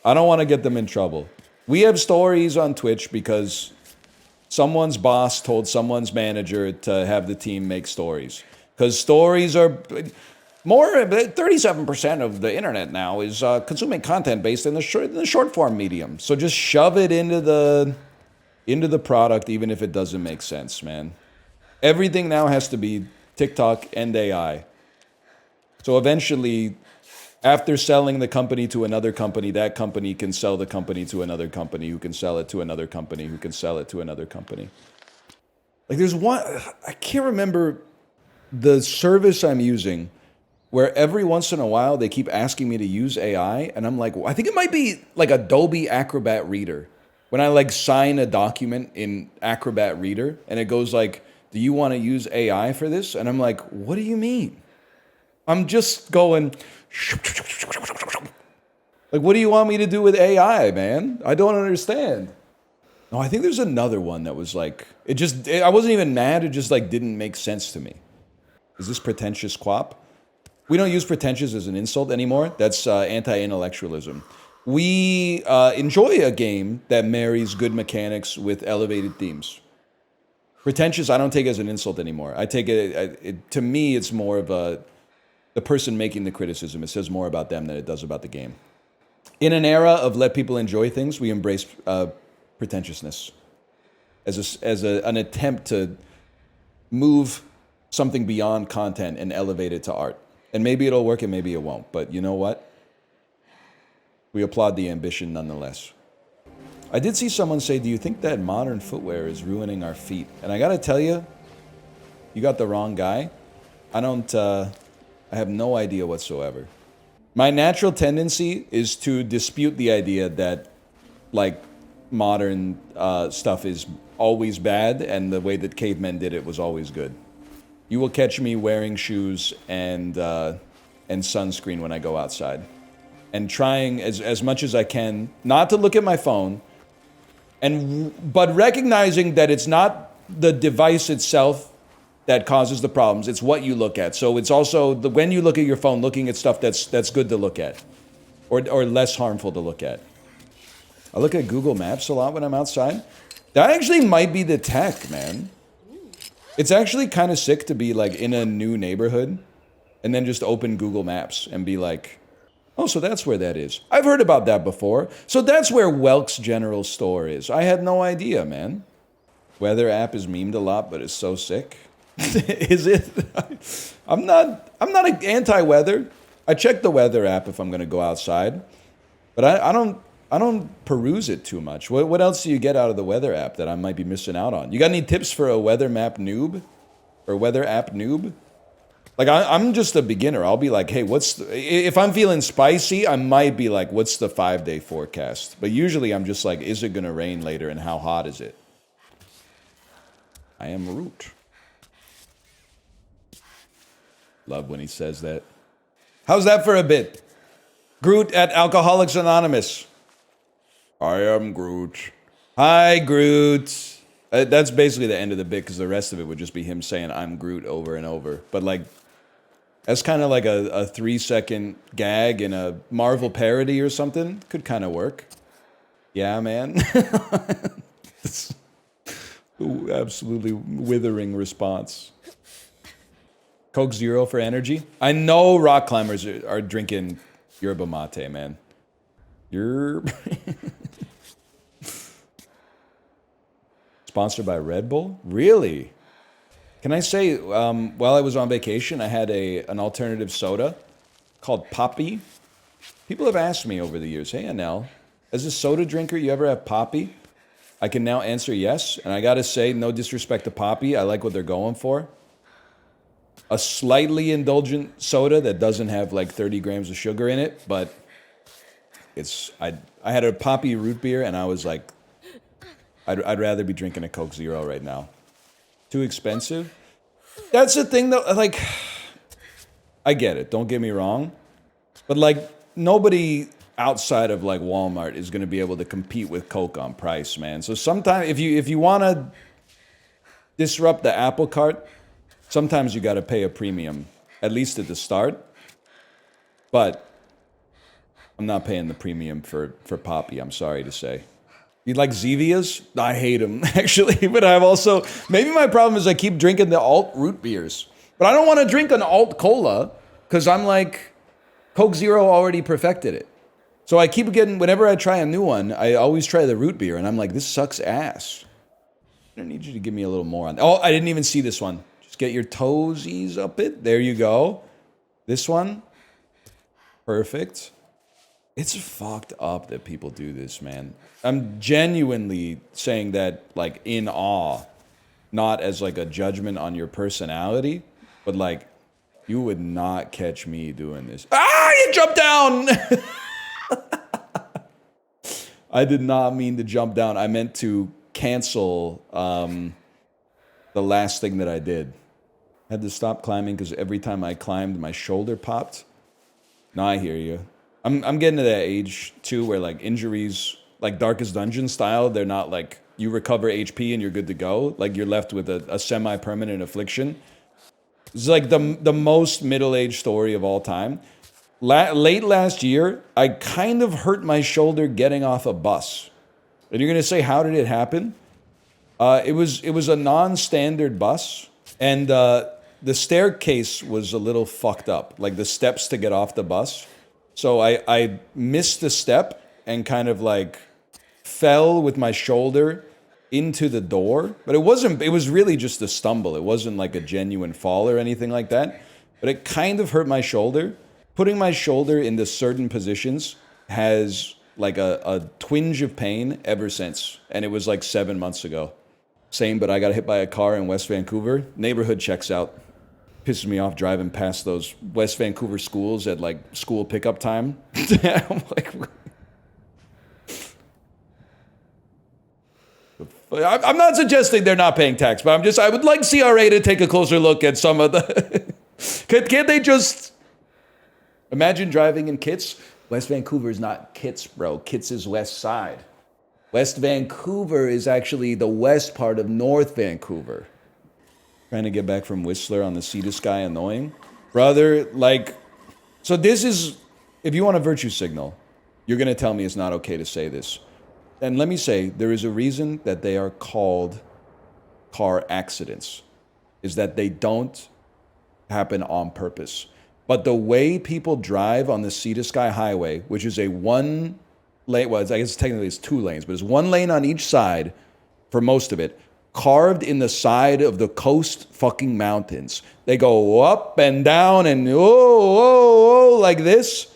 I don't want to get them in trouble. We have stories on Twitch because someone's boss told someone's manager to have the team make stories. Because stories are more, 37% of the internet now is consuming content based in the short form medium. So just shove it into the product, even if it doesn't make sense, man. Everything now has to be TikTok and AI. So eventually, after selling the company to another company, that company can sell the company to another company who can sell it to another company who can sell it to another company. Like there's one, I can't remember the service I'm using where every once in a while they keep asking me to use AI, and I'm like, I think it might be like Adobe Acrobat Reader. When I like sign a document in Acrobat Reader and it goes like, do you want to use AI for this? And I'm like, what do you mean? I'm just going, like, what do you want me to do with AI, man? I don't understand. No, I think there's another one that was like, I wasn't even mad, it just like didn't make sense to me. Is this pretentious QWOP? We don't use pretentious as an insult anymore. That's anti-intellectualism. We enjoy a game that marries good mechanics with elevated themes. Pretentious, I don't take as an insult anymore. I take it to me, it's more of the person making the criticism. It says more about them than it does about the game. In an era of let people enjoy things, we embrace pretentiousness as an attempt to move something beyond content and elevate it to art. And maybe it'll work and maybe it won't. But you know what? We applaud the ambition nonetheless. I did see someone say, do you think that modern footwear is ruining our feet? And I gotta tell you, you got the wrong guy. I have no idea whatsoever. My natural tendency is to dispute the idea that, like, modern stuff is always bad and the way that cavemen did it was always good. You will catch me wearing shoes and sunscreen when I go outside. And trying as much as I can not to look at my phone, but recognizing that it's not the device itself that causes the problems, it's what you look at. So it's also when you look at your phone, looking at stuff that's good to look at or less harmful to look at. I look at Google Maps a lot when I'm outside. That actually might be the tech, man. It's actually kind of sick to be like in a new neighborhood and then just open Google Maps and be like, oh, so that's where that is. I've heard about that before. So that's where Welk's General Store is. I had no idea, man. Weather app is memed a lot, but it's so sick. Is it? I'm not anti-weather. I check the weather app if I'm going to go outside, but I don't peruse it too much. What else do you get out of the weather app that I might be missing out on? You got any tips for a weather map noob or weather app noob? Like, I'm just a beginner. I'll be like, hey, if I'm feeling spicy, I might be like, what's the 5-day forecast? But usually I'm just like, is it going to rain later and how hot is it? I am Root. Love when he says that. How's that for a bit? Groot at Alcoholics Anonymous. I am Groot. Hi, Groot. That's basically the end of the bit because the rest of it would just be him saying, I'm Groot over and over. But like, that's kind of like a 3-second gag in a Marvel parody or something. Could kind of work. Yeah, man. Absolutely withering response. Coke Zero for energy. I know rock climbers are drinking yerba mate, man. Sponsored by Red Bull? Really? Can I say, while I was on vacation, I had an alternative soda called Poppi. People have asked me over the years, hey, Anel, as a soda drinker, you ever have Poppi? I can now answer yes, and I gotta say, no disrespect to Poppi, I like what they're going for. A slightly indulgent soda that doesn't have like 30 grams of sugar in it, but I had a Poppi root beer, and I was like, I'd rather be drinking a Coke Zero right now. Too expensive? That's the thing though, like, I get it, don't get me wrong. But like, nobody outside of like Walmart is gonna be able to compete with Coke on price, man. So sometimes, if you wanna disrupt the apple cart, sometimes you gotta pay a premium, at least at the start. But I'm not paying the premium for Poppi, I'm sorry to say. You like Zevias? I hate them, actually. But I've also... Maybe my problem is I keep drinking the alt root beers. But I don't want to drink an alt cola, because I'm like, Coke Zero already perfected it. So I keep getting... Whenever I try a new one, I always try the root beer, and I'm like, this sucks ass. I need you to give me a little more on... Oh, I didn't even see this one. Just get your toesies up it. There you go. This one. Perfect. It's fucked up that people do this, man. I'm genuinely saying that, like, in awe. Not as, like, a judgment on your personality. But, like, you would not catch me doing this. Ah, you jumped down! I did not mean to jump down. I meant to cancel the last thing that I did. I had to stop climbing because every time I climbed, my shoulder popped. No, I hear you. I'm getting to that age, too, where, like, injuries, like Darkest Dungeon style, they're not, like, you recover HP and you're good to go. Like, you're left with a semi-permanent affliction. It's, like, the most middle-aged story of all time. Late last year, I kind of hurt my shoulder getting off a bus. And you're going to say, how did it happen? It was a non-standard bus, and the staircase was a little fucked up, like the steps to get off the bus. So I missed the step and kind of like fell with my shoulder into the door. But it was really just a stumble. It wasn't like a genuine fall or anything like that. But it kind of hurt my shoulder. Putting my shoulder into certain positions has like a twinge of pain ever since. And it was like 7 months ago. Same, but I got hit by a car in West Vancouver. Neighborhood checks out. Pisses me off driving past those West Vancouver schools at like school pickup time. I'm like, I'm not suggesting they're not paying tax, but I would like CRA to take a closer look at some of the... Can't they just... Imagine driving in Kits. West Vancouver is not Kits, bro. Kits is West Side. West Vancouver is actually the west part of North Vancouver. Trying to get back from Whistler on the Sea to Sky annoying. Brother, like... So this is... If you want a virtue signal, you're going to tell me it's not okay to say this. And let me say, there is a reason that they are called car accidents. Is that they don't happen on purpose. But the way people drive on the Sea to Sky Highway, which is a one lane... Well, I guess technically it's 2 lanes, but it's 1 lane on each side for most of it. Carved in the side of the coast fucking mountains. They go up and down and like this.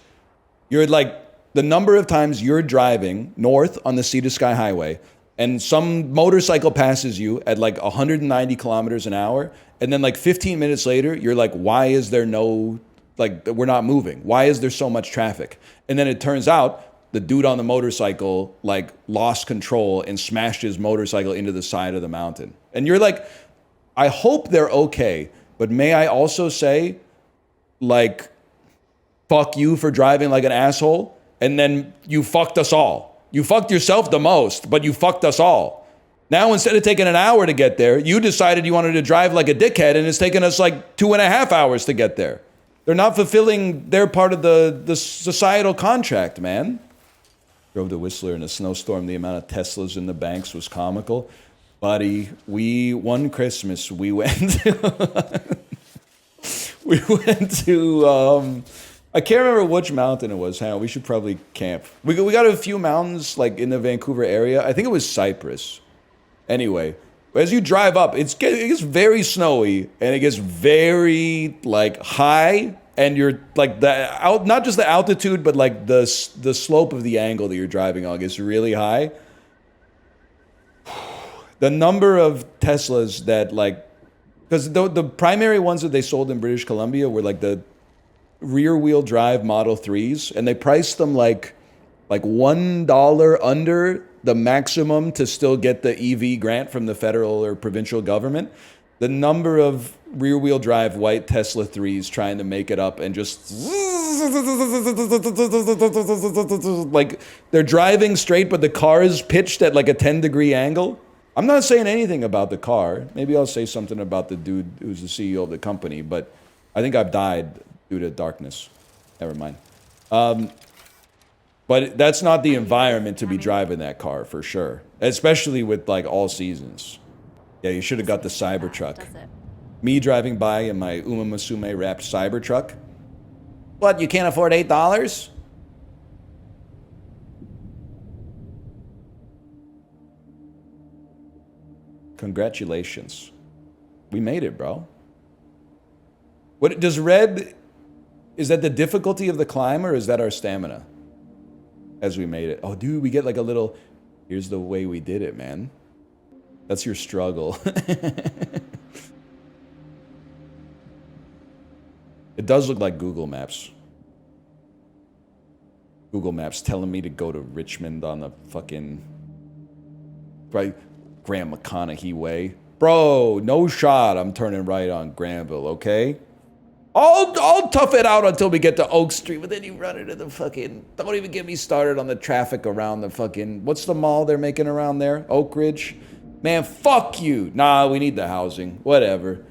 You're like, the number of times you're driving north on the Sea to Sky Highway, and some motorcycle passes you at like 190 kilometers an hour, and then like 15 minutes later, you're like, why is there no, like, we're not moving? Why is there so much traffic? And then it turns out the dude on the motorcycle like lost control and smashed his motorcycle into the side of the mountain. And you're like, I hope they're okay, but may I also say, like, fuck you for driving like an asshole, and then you fucked us all. You fucked yourself the most, but you fucked us all. Now, instead of taking an hour to get there, you decided you wanted to drive like a dickhead, and it's taken us like 2.5 hours to get there. They're not fulfilling their part of the societal contract, man. Drove to Whistler in a snowstorm. The amount of Teslas in the banks was comical. Buddy, one Christmas, we went to, I can't remember which mountain it was. Hang on, we should probably camp. We got a few mountains like in the Vancouver area. I think it was Cypress. Anyway, as you drive up, it gets very snowy and it gets very like high, and you're like not just the altitude, but like the slope of the angle that you're driving on gets really high. The number of Teslas that like, because the primary ones that they sold in British Columbia were like the rear-wheel drive Model 3s, and they priced them like $1 under the maximum to still get the EV grant from the federal or provincial government. The number of rear-wheel drive white Tesla 3s trying to make it up, and just like they're driving straight, but the car is pitched at like a 10-degree angle. I'm not saying anything about the car. Maybe I'll say something about the dude who's the CEO of the company, but I think I've died due to darkness. Never mind. But that's not the environment to be driving that car for sure, especially with like all seasons. Yeah, you should have got the Cybertruck. Me driving by in my Musume wrapped Cybertruck. What, you can't afford $8? Congratulations. We made it, bro. What does red, is that the difficulty of the climb, or is that our stamina? As we made it. Oh, dude, we get like a little, here's the way we did it, man. That's your struggle. It does look like Google Maps. Google Maps telling me to go to Richmond on the fucking, right, Graham McConaughey way. Bro, no shot I'm turning right on Granville, okay? I'll tough it out until we get to Oak Street, but then you run into the fucking, don't even get me started on the traffic around the fucking, what's the mall they're making around there? Oak Ridge? Man, fuck you. Nah, we need the housing. Whatever.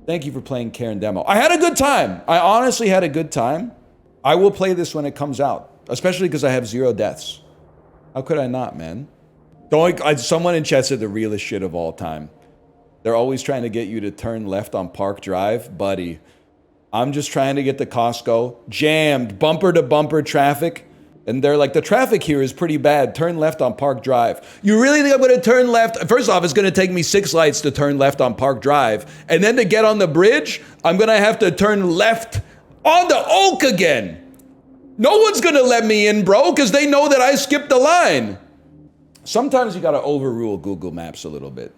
Thank you for playing Cairn demo. I had a good time. I honestly had a good time. I will play this when it comes out, especially because I have 0 deaths. How could I not, man? Someone in chat said the realest shit of all time. They're always trying to get you to turn left on Park Drive. Buddy, I'm just trying to get to Costco. Jammed, bumper to bumper traffic. And they're like, the traffic here is pretty bad. Turn left on Park Drive. You really think I'm going to turn left? First off, it's going to take me 6 lights to turn left on Park Drive. And then to get on the bridge, I'm going to have to turn left on the Oak again. No one's going to let me in, bro, because they know that I skipped the line. Sometimes you got to overrule Google Maps a little bit.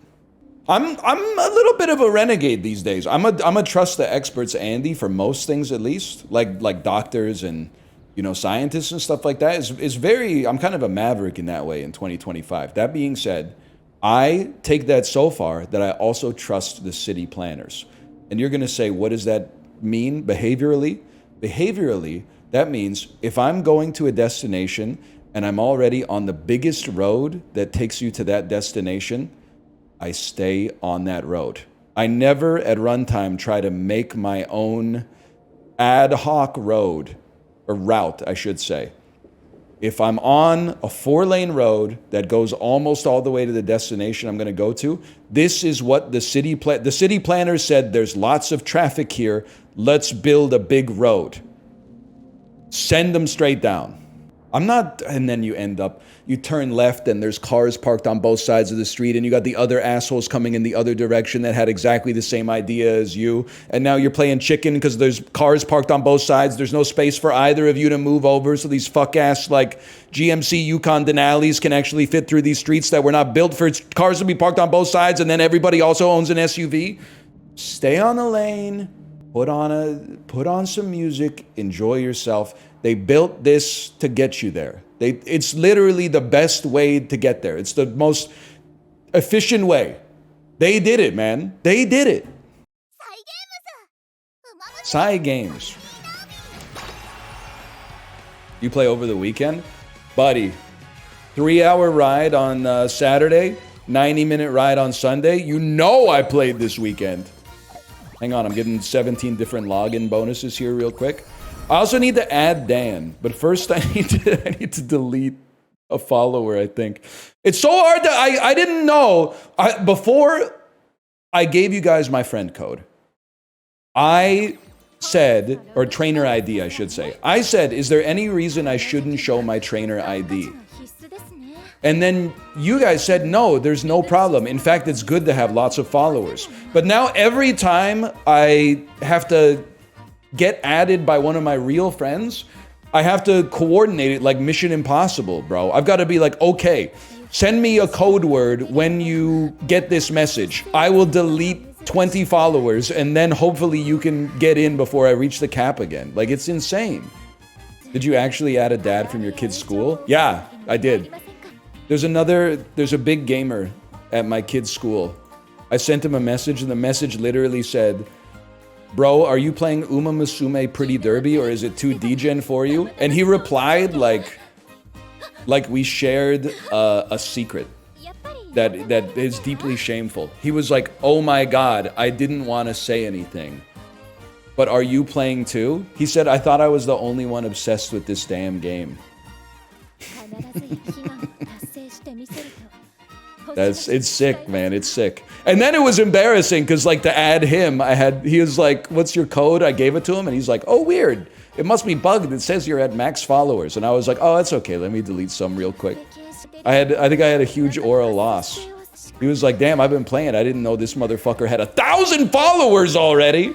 I'm a little bit of a renegade these days. I'm a trust the experts Andy for most things, at least, like doctors and, you know, scientists and stuff like that. Is very, I'm kind of a maverick in that way in 2025. That being said, I take that so far that I also trust the city planners. And you're going to say, what does that mean behaviorally? Behaviorally, that means if I'm going to a destination and I'm already on the biggest road that takes you to that destination, I stay on that road. I never at runtime try to make my own ad hoc road, or route, I should say. If I'm on a 4-lane road that goes almost all the way to the destination I'm going to go to, this is what the city planners said. There's lots of traffic here. Let's build a big road. Send them straight down. I'm not, and then you turn left and there's cars parked on both sides of the street and you got the other assholes coming in the other direction that had exactly the same idea as you. And now you're playing chicken because there's cars parked on both sides. There's no space for either of you to move over. So these fuck ass like GMC Yukon Denali's can actually fit through these streets that were not built for cars to be parked on both sides. And then everybody also owns an SUV. Stay on the lane, put on some music, enjoy yourself. They built this to get you there. It's literally the best way to get there. It's the most efficient way. They did it, man. They did it. Side games. You play over the weekend? Buddy, 3-hour ride on Saturday, 90-minute ride on Sunday. You know I played this weekend. Hang on, I'm getting 17 different login bonuses here real quick. I also need to add Dan, but first I need to delete a follower, I think. It's so hard to, I didn't know. Before I gave you guys my friend code, I said, or trainer ID, I should say. I said, is there any reason I shouldn't show my trainer ID? And then you guys said, no, there's no problem. In fact, it's good to have lots of followers. But now every time I have to get added by one of my real friends, I have to coordinate it like Mission Impossible, bro. I've got to be like, okay, send me a code word when you get this message. I will delete 20 followers and then hopefully you can get in before I reach the cap again. Like, it's insane. Did you actually add a dad from your kid's school? Yeah, I did. There's a big gamer at my kid's school. I sent him a message and the message literally said, bro, are you playing Musume Pretty Derby or is it too degen for you? And he replied like we shared a secret that is deeply shameful. He was like, oh my God, I didn't want to say anything. But are you playing too? He said, I thought I was the only one obsessed with this damn game. It's sick, man. It's sick. And then it was embarrassing because, like, to add him, he was like, what's your code? I gave it to him and he's like, oh, weird. It must be bugged. It says you're at max followers. And I was like, oh, that's okay. Let me delete some real quick. I think I had a huge aura loss. He was like, damn, I've been playing. I didn't know this motherfucker had 1,000 followers already.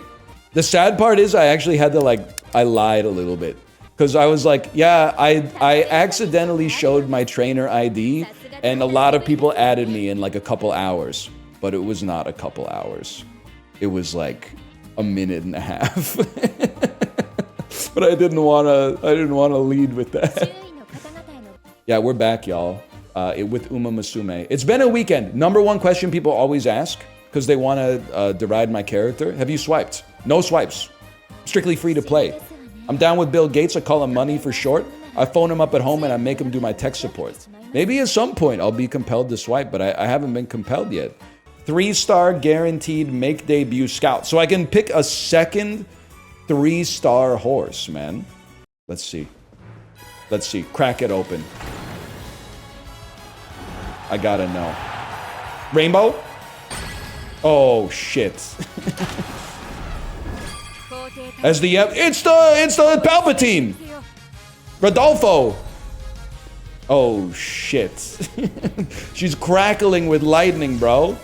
The sad part is I actually had to, I lied a little bit. Because I was like, yeah, I accidentally showed my trainer ID and a lot of people added me in like a couple hours. But it was not a couple hours. It was like a minute and a half. But I didn't want to lead with that. Yeah, we're back, y'all. With Musume. It's been a weekend. Number one question people always ask, because they want to deride my character. Have you swiped? No swipes. Strictly free to play. I'm down with Bill Gates. I call him Money for short. I phone him up at home and I make him do my tech support. Maybe at some point I'll be compelled to swipe, but I haven't been compelled yet. 3-star guaranteed make debut scout. So I can pick a second 3-star horse, man. Let's see. Let's see. Crack it open. I gotta know. Rainbow? Oh, shit. It's the Palpatine. Rodolfo. Oh, shit. She's crackling with lightning, bro.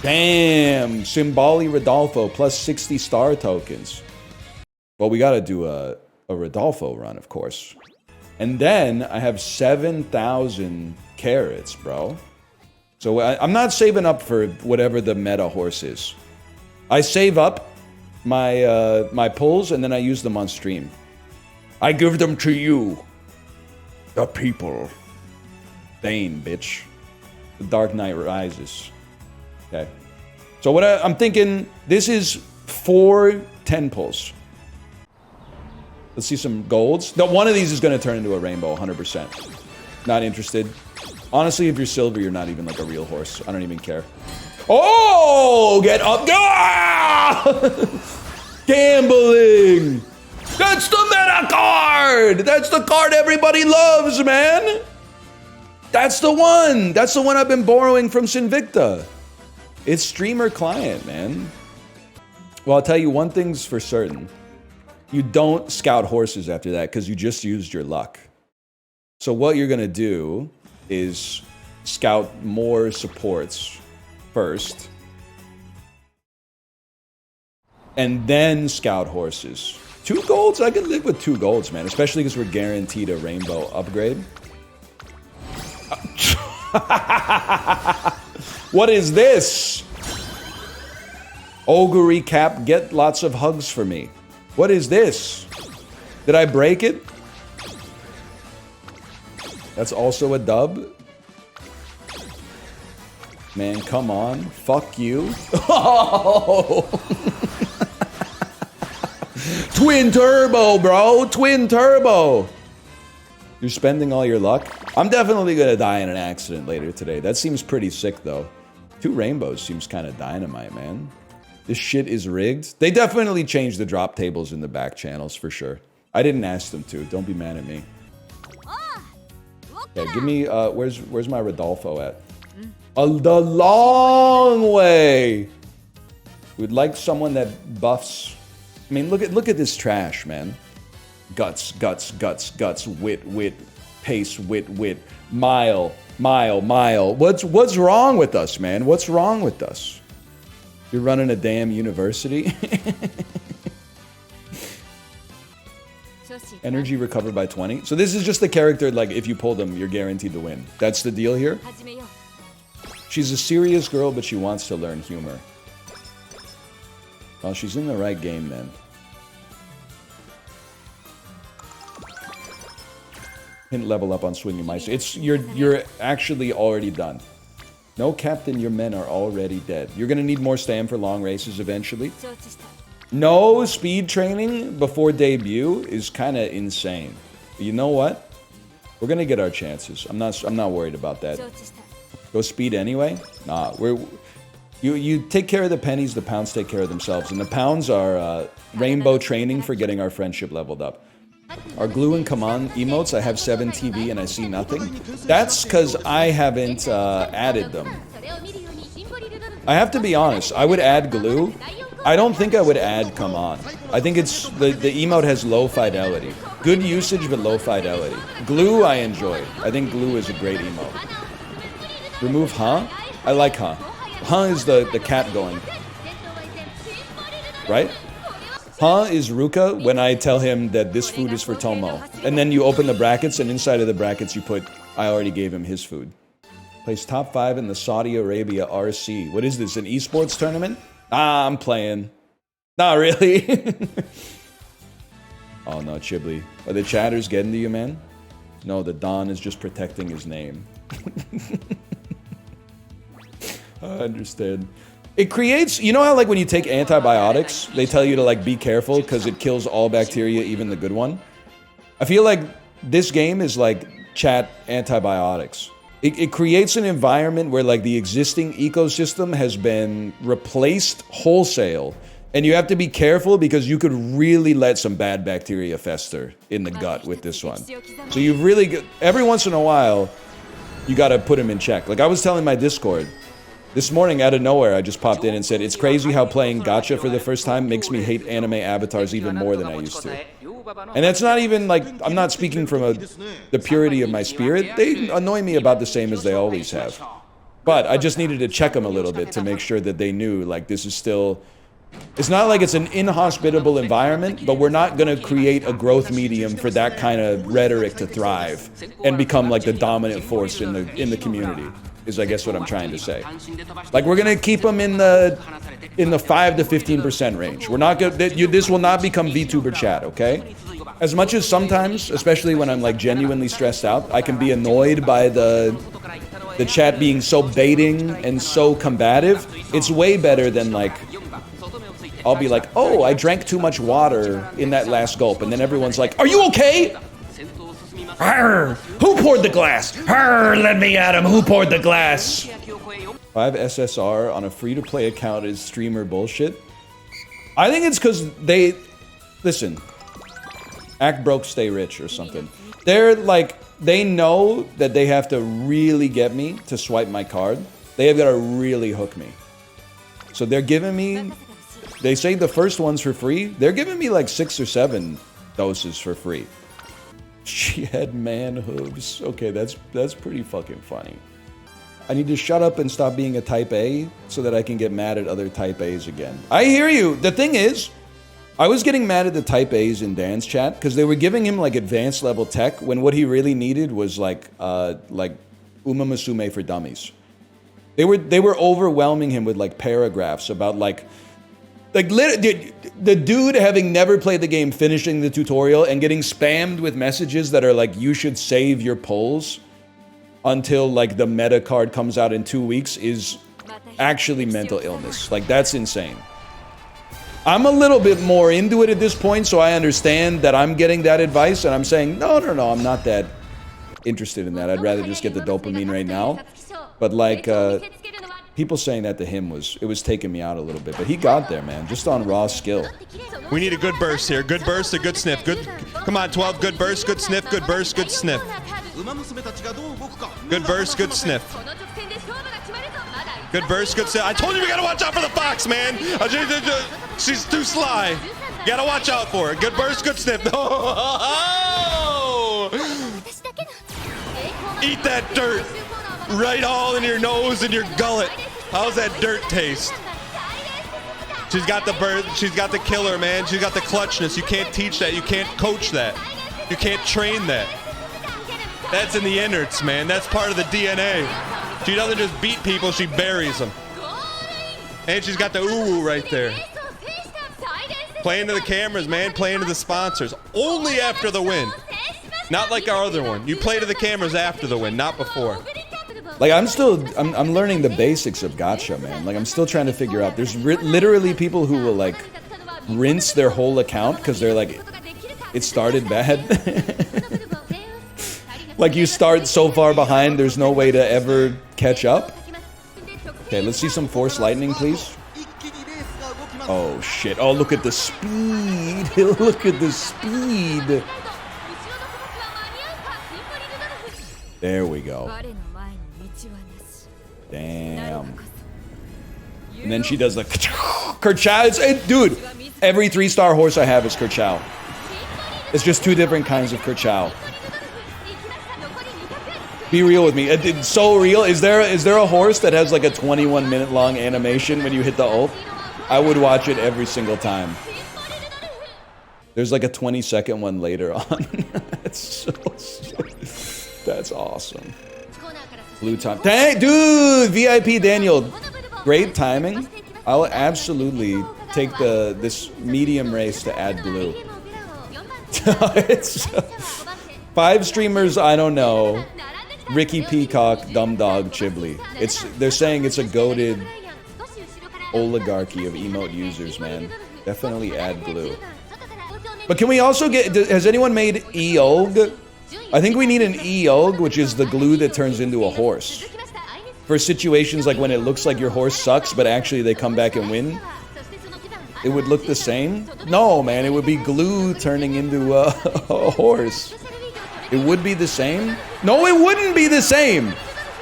Damn. Symboli Rudolfo plus 60 star tokens. Well, we gotta do a Rodolfo run, of course. And then I have 7,000 carrots, bro. So I'm not saving up for whatever the meta horse is. I save up my my pulls and then I use them on stream. I give them to you, the people. Bane, bitch. The Dark Knight Rises. Okay. So what I'm thinking, this is 4 10 pulls. Let's see some golds. No, one of these is going to turn into a rainbow, 100%. Not interested. Honestly, if you're silver, you're not even like a real horse. I don't even care. Oh, get up. Ah! Gambling. That's the meta card. That's the card everybody loves, man. That's the one. That's the one I've been borrowing from Sinvicta. It's streamer client, man. Well, I'll tell you one thing's for certain. You don't scout horses after that because you just used your luck. So what you're gonna do is scout more supports first. And then scout horses. 2 golds? I could live with 2 golds, man. Especially because we're guaranteed a rainbow upgrade. What is this? Ogre cap, get lots of hugs for me. What is this? Did I break it? That's also a dub. Man, come on. Fuck you. Oh. Twin turbo, bro. Twin turbo. You're spending all your luck? I'm definitely gonna die in an accident later today. That seems pretty sick, though. 2 rainbows seems kind of dynamite, man. This shit is rigged. They definitely changed the drop tables in the back channels, for sure. I didn't ask them to. Don't be mad at me. Yeah, give me, where's my Rudolfo at? The long way! We'd like someone that buffs. I mean, look at this trash, man. Guts, guts, guts, guts, wit, wit, pace, wit, wit, mile, mile, mile. What's wrong with us, man? What's wrong with us? You're running a damn university? Energy recovered by 20. So this is just the character, like, if you pull them, you're guaranteed to win. That's the deal here? She's a serious girl, but she wants to learn humor. Well, she's in the right game, then. Hint level up on swinging mice. You're actually already done. No, Captain, your men are already dead. You're gonna need more stam for long races eventually. No speed training before debut is kind of insane. But you know what? We're gonna get our chances. I'm not worried about that. Go speed anyway? Nah, you take care of the pennies, the pounds take care of themselves. And the pounds are rainbow training for getting our friendship leveled up. Our glue and come on emotes, I have 7 TV and I see nothing. That's because I haven't added them. I have to be honest, I would add glue. I don't think I would add come on. I think it's, the emote has low fidelity. Good usage, but low fidelity. Glue, I enjoy. I think glue is a great emote. Remove huh? I like huh. Huh is the cat going. Right? Huh is Ruka when I tell him that this food is for Tomo. And then you open the brackets, and inside of the brackets you put, I already gave him his food. Placed top 5 in the Saudi Arabia RC. What is this, an esports tournament? Ah, I'm playing. Not really. Oh no, Chibli. Are the chatters getting to you, man? No, the Don is just protecting his name. I understand. It creates, you know how like when you take antibiotics, they tell you to like be careful because it kills all bacteria, even the good one? I feel like this game is like chat antibiotics. It creates an environment where like the existing ecosystem has been replaced wholesale. And you have to be careful because you could really let some bad bacteria fester in the gut with this one. So you've really, every once in a while, you gotta put them in check. Like I was telling my Discord, this morning out of nowhere I just popped in and said, it's crazy how playing gacha for the first time makes me hate anime avatars even more than I used to. And that's not even like, I'm not speaking from the purity of my spirit. They annoy me about the same as they always have. But I just needed to check them a little bit to make sure that they knew like this is still, it's not like it's an inhospitable environment, but we're not going to create a growth medium for that kind of rhetoric to thrive and become like the dominant force in the community, is I guess what I'm trying to say. Like we're going to keep them in the 5 to 15% range. We're not going to, this will not become VTuber chat, okay? As much as sometimes, especially when I'm like genuinely stressed out, I can be annoyed by the chat being so baiting and so combative, it's way better than like, I'll be like, oh, I drank too much water in that last gulp. And then everyone's like, are you okay? Arr, who poured the glass? Arr, let me at him. Who poured the glass? 5 SSR on a free-to-play account is streamer bullshit. I think it's because they, listen, act broke, stay rich or something. They're like, they know that they have to really get me to swipe my card. They have got to really hook me. So they're giving me They say the first one's for free. They're giving me like 6 or 7 doses for free. She had man hooves. Okay, that's pretty fucking funny. I need to shut up and stop being a type A so that I can get mad at other type A's again. I hear you. The thing is, I was getting mad at the type A's in Dan's chat because they were giving him like advanced level tech when what he really needed was like Musume for dummies. They were overwhelming him with like paragraphs about like the dude having never played the game finishing the tutorial and getting spammed with messages that are like, you should save your polls until like the meta card comes out in 2 weeks is actually mental illness. Like, that's insane. I'm a little bit more into it at this point, so I understand that I'm getting that advice and I'm saying, no, I'm not that interested in that. I'd rather just get the dopamine right now. But like, people saying that to him was taking me out a little bit, but he got there, man, just on raw skill. We need a good burst here. Good burst, a good sniff. Good, come on, 12. Good burst, good sniff. Good burst, good sniff. Good burst, good sniff. Good burst, good sniff. I told you we gotta watch out for the fox, man. She's too sly. You gotta watch out for her. Good burst, good sniff. Oh! Eat that dirt. Right all in your nose and your gullet. How's that dirt taste? She's got the bird. She's got the killer, man. She's got the clutchness. You can't teach that. You can't coach that. You can't train that. That's in the innards, man. That's part of the DNA. She doesn't just beat people. She buries them. And she's got the ooh right there. Playing to the cameras, man. Playing to the sponsors. Only after the win. Not like our other one. You play to the cameras after the win, not before. Like, I'm learning the basics of gacha, man. Like, I'm still trying to figure out. There's literally people who will, like, rinse their whole account because they're like, it started bad. Like, you start so far behind, there's no way to ever catch up. Okay, let's see some force lightning, please. Oh, shit. Oh, look at the speed. Look at the speed. There we go. Damn. And then she does the Kerchow. Dude, every 3-star horse I have is Kerchow. It's just 2 different kinds of Kerchow. Be real with me. It's so real. Is there a horse that has like a 21-minute long animation when you hit the ult? I would watch it every single time. There's like a 20-second one later on. That's awesome. Blue time. Dang, dude, VIP Daniel. Great timing. I'll absolutely take this medium race to add blue. It's 5 streamers, I don't know. Ricky Peacock, Dumb Dog, Chibli. They're saying it's a goated oligarchy of emote users, man. Definitely add glue. But can we also get, has anyone made Eog? I think we need an Eog, which is the glue that turns into a horse. For situations like when it looks like your horse sucks, but actually they come back and win. It would look the same? No, man, it would be glue turning into a horse. It would be the same? No, it wouldn't be the same.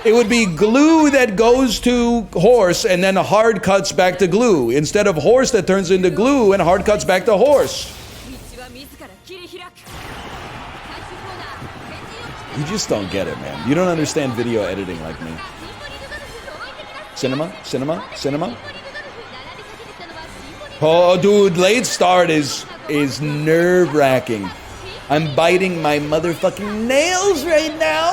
It would be glue that goes to horse and then hard cuts back to glue, instead of horse that turns into glue and hard cuts back to horse. You just don't get it, man. You don't understand video editing like me. Cinema? Oh, dude, late start is nerve-wracking. I'm biting my motherfucking nails right now.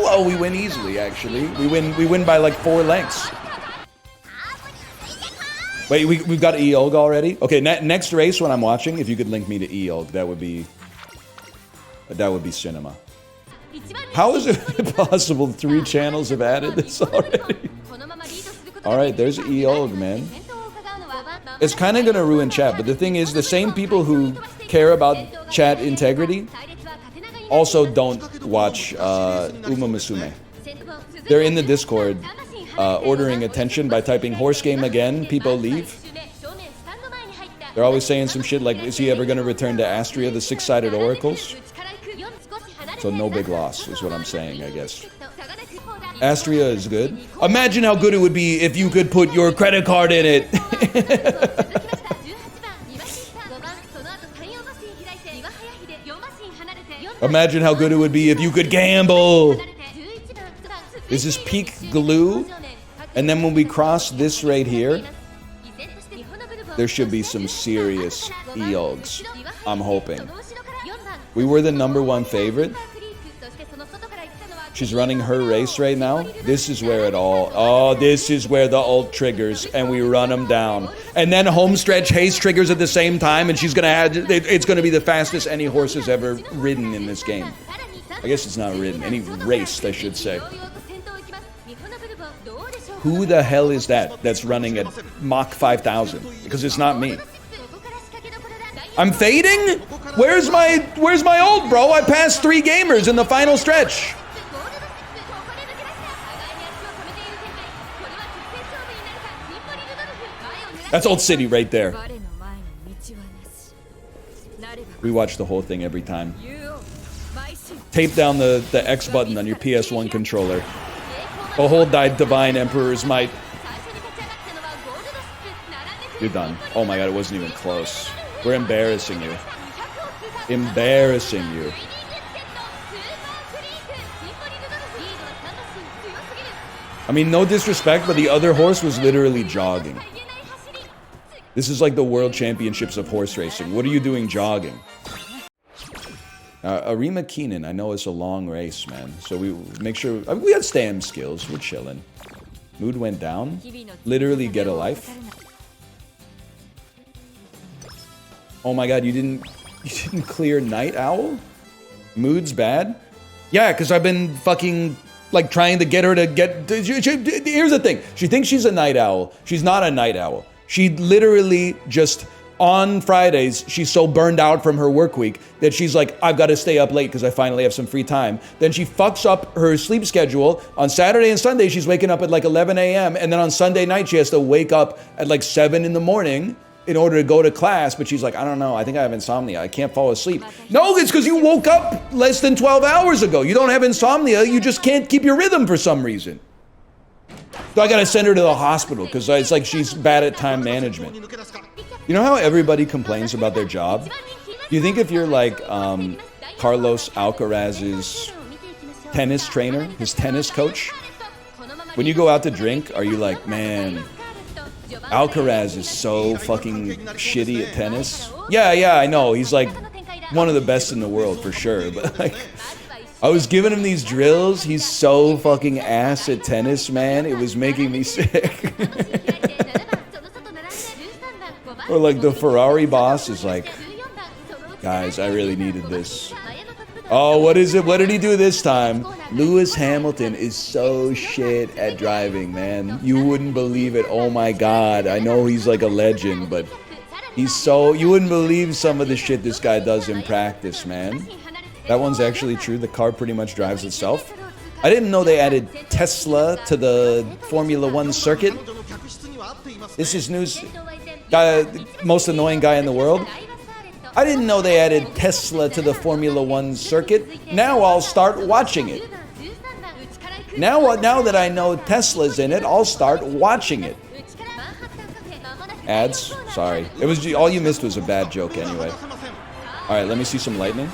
Oh, we win easily, actually. We win by like 4 lengths. Wait, we've got Eog already? Okay, next race when I'm watching, if you could link me to Eog, that would be cinema. How is it possible 3 channels have added this already? Alright, there's Eog, man. It's kind of gonna ruin chat, but the thing is, the same people who care about chat integrity also don't watch Musume. They're in the Discord ordering attention by typing horse game again, people leave. They're always saying some shit like, is he ever gonna return to Astria, the 6-sided oracles? So no big loss is what I'm saying, I guess. Astria is good. Imagine how good it would be if you could put your credit card in it. Imagine how good it would be if you could gamble. This is peak glue. And then when we cross this right here, there should be some serious eogs. I'm hoping. We were the #1 favorite. She's running her race right now. This is where it all... Oh, this is where the ult triggers and we run them down. And then home stretch haste triggers at the same time and she's going to have... It's going to be the fastest any horse has ever ridden in this game. I guess it's not ridden. Any raced, I should say. Who the hell is that that's running at Mach 5000? Because it's not me. I'm fading? Where's my ult, bro? I passed 3 gamers in the final stretch. That's Old City right there. We watch the whole thing every time. Tape down the X button on your PS1 controller. Behold thy divine emperor's might. You're done. Oh my god, it wasn't even close. We're embarrassing you. Embarrassing you. I mean, no disrespect, but the other horse was literally jogging. This is like the World Championships of horse racing. What are you doing jogging? Arima Keenan, I know it's a long race, man. So we make sure... we had stam skills. We're chilling. Mood went down. Literally get a life. Oh my god, you didn't clear Night Owl? Mood's bad? Yeah, because I've been fucking... like trying to get her to get... Here's the thing. She thinks she's a night owl. She's not a night owl. She literally just... on Fridays, she's so burned out from her work week that she's like, I've got to stay up late because I finally have some free time. Then she fucks up her sleep schedule. On Saturday and Sunday, she's waking up at like 11 a.m. And then on Sunday night, she has to wake up at like 7 in the morning in order to go to class. But she's like, I don't know. I think I have insomnia. I can't fall asleep. No, it's because you woke up less than 12 hours ago. You don't have insomnia. You just can't keep your rhythm for some reason. So I got to send her to the hospital because it's like she's bad at time management. You know how everybody complains about their job? Do you think if you're like Carlos Alcaraz's tennis trainer, his tennis coach, when you go out to drink, are you like, man, Alcaraz is so fucking shitty at tennis? Yeah, I know. He's like one of the best in the world for sure. But like, I was giving him these drills. He's so fucking ass at tennis, man. It was making me sick. Or like the Ferrari boss is like, guys, I really needed this. Oh, what is it? What did he do this time? Lewis Hamilton is so shit at driving, man. You wouldn't believe it. Oh my god. I know he's like a legend, but he's so... you wouldn't believe some of the shit this guy does in practice, man. That one's actually true. The car pretty much drives itself. I didn't know they added Tesla to the Formula 1 circuit. This is news... guy, most annoying guy in the world. I didn't know they added Tesla to the Formula 1 circuit. Now I'll start watching it. Now that I know Tesla's in it, I'll start watching it. Ads? Sorry. It was all you missed was a bad joke anyway. All right, let me see some lightning.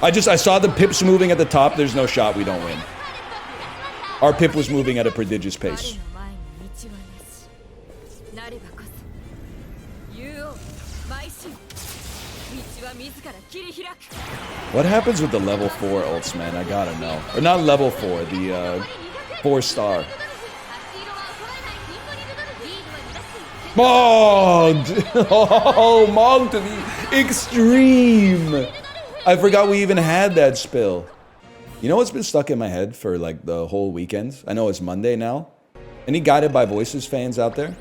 I saw the pips moving at the top. There's no shot we don't win. Our pip was moving at a prodigious pace. What happens with the level 4 ults, man? I gotta know. Or not level 4, the 4-star. Mogged! Oh, mogged to the extreme! I forgot we even had that spill. You know what's been stuck in my head for like the whole weekend? I know it's Monday now. Any Guided by Voices fans out there?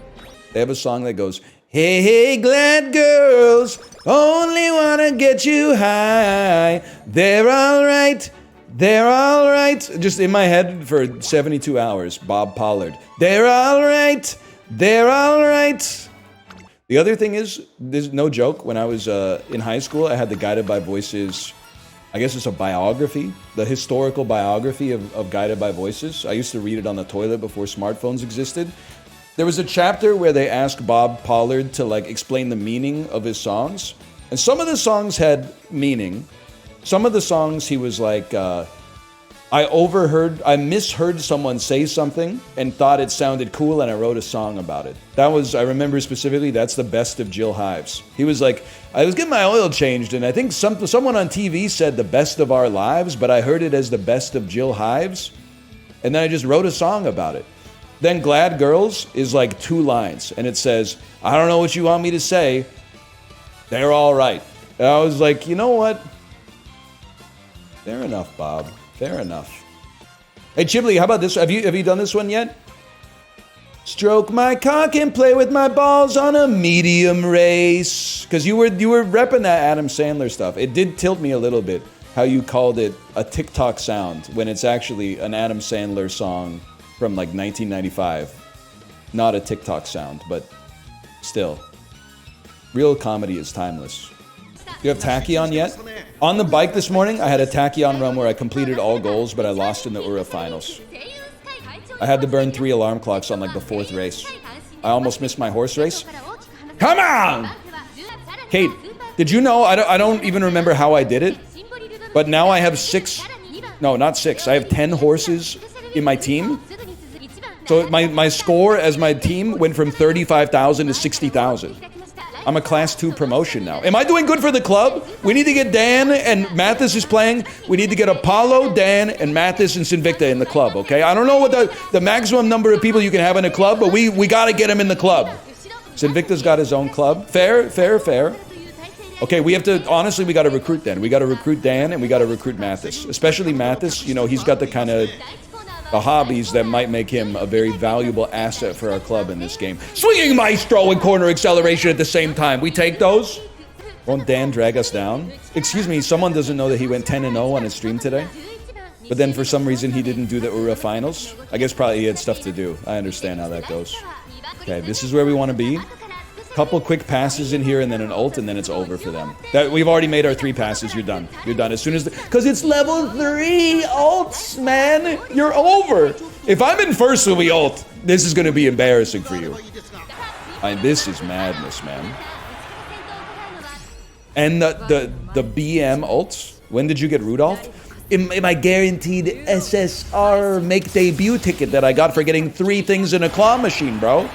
They have a song that goes, hey, hey, glad girls, only wanna get you high. They're alright, they're alright. Just in my head for 72 hours, Bob Pollard. They're alright, they're alright. The other thing is, there's no joke, when I was in high school, I had the Guided by Voices, I guess it's a biography, the historical biography of Guided by Voices. I used to read it on the toilet before smartphones existed. There was a chapter where they asked Bob Pollard to like explain the meaning of his songs. And some of the songs had meaning, some of the songs he was like, I misheard someone say something and thought it sounded cool, and I wrote a song about it. That was, I remember specifically, that's the best of Jill Hives. He was like, I was getting my oil changed, and I think someone on TV said the best of our lives, but I heard it as the best of Jill Hives, and then I just wrote a song about it. Then Glad Girls is like 2 lines, and it says, I don't know what you want me to say, they're all right. And I was like, you know what? Fair enough, Bob. Fair enough. Hey, Chibli, how about this? Have you done this one yet? Stroke my cock and play with my balls on a medium race. Because you were repping that Adam Sandler stuff. It did tilt me a little bit how you called it a TikTok sound when it's actually an Adam Sandler song from like 1995. Not a TikTok sound, but still. Real comedy is timeless. Do you have Tachyon yet? On the bike this morning, I had a Tachyon run where I completed all goals, but I lost in the Ura finals. I had to burn 3 alarm clocks on like the 4th race. I almost missed my horse race. Come on! Kate, did you know, I don't even remember how I did it, but now I have 6, no, not 6, I have 10 horses in my team. So my score as my team went from 35,000 to 60,000. I'm a class 2 promotion now. Am I doing good for the club? We need to get Dan and Mathis is playing. We need to get Apollo, Dan, and Mathis and Sinvicta in the club, okay? I don't know what the maximum number of people you can have in a club, but we got to get him in the club. Sinvicta's got his own club. Fair, fair, fair. Okay, we have to, honestly, we got to recruit Dan. We got to recruit Dan and we got to recruit Mathis. Especially Mathis, you know, he's got the kind of the hobbies that might make him a very valuable asset for our club in this game. Swinging maestro and corner acceleration at the same time. We take those? Won't Dan drag us down? Excuse me, someone doesn't know that he went 10-0 on his stream today? But then for some reason he didn't do the Ura finals? I guess probably he had stuff to do. I understand how that goes. Okay, this is where we want to be. Couple quick passes in here and then an ult and then it's over for them. We've already made our 3 passes. You're done. You're done as soon as because it's level 3 ults, man. You're over. If I'm in first when we ult, this is going to be embarrassing for you. I mean, this is madness, man. And the BM ults. When did you get Rudolf? In my guaranteed SSR make debut ticket that I got for getting 3 things in a claw machine, bro.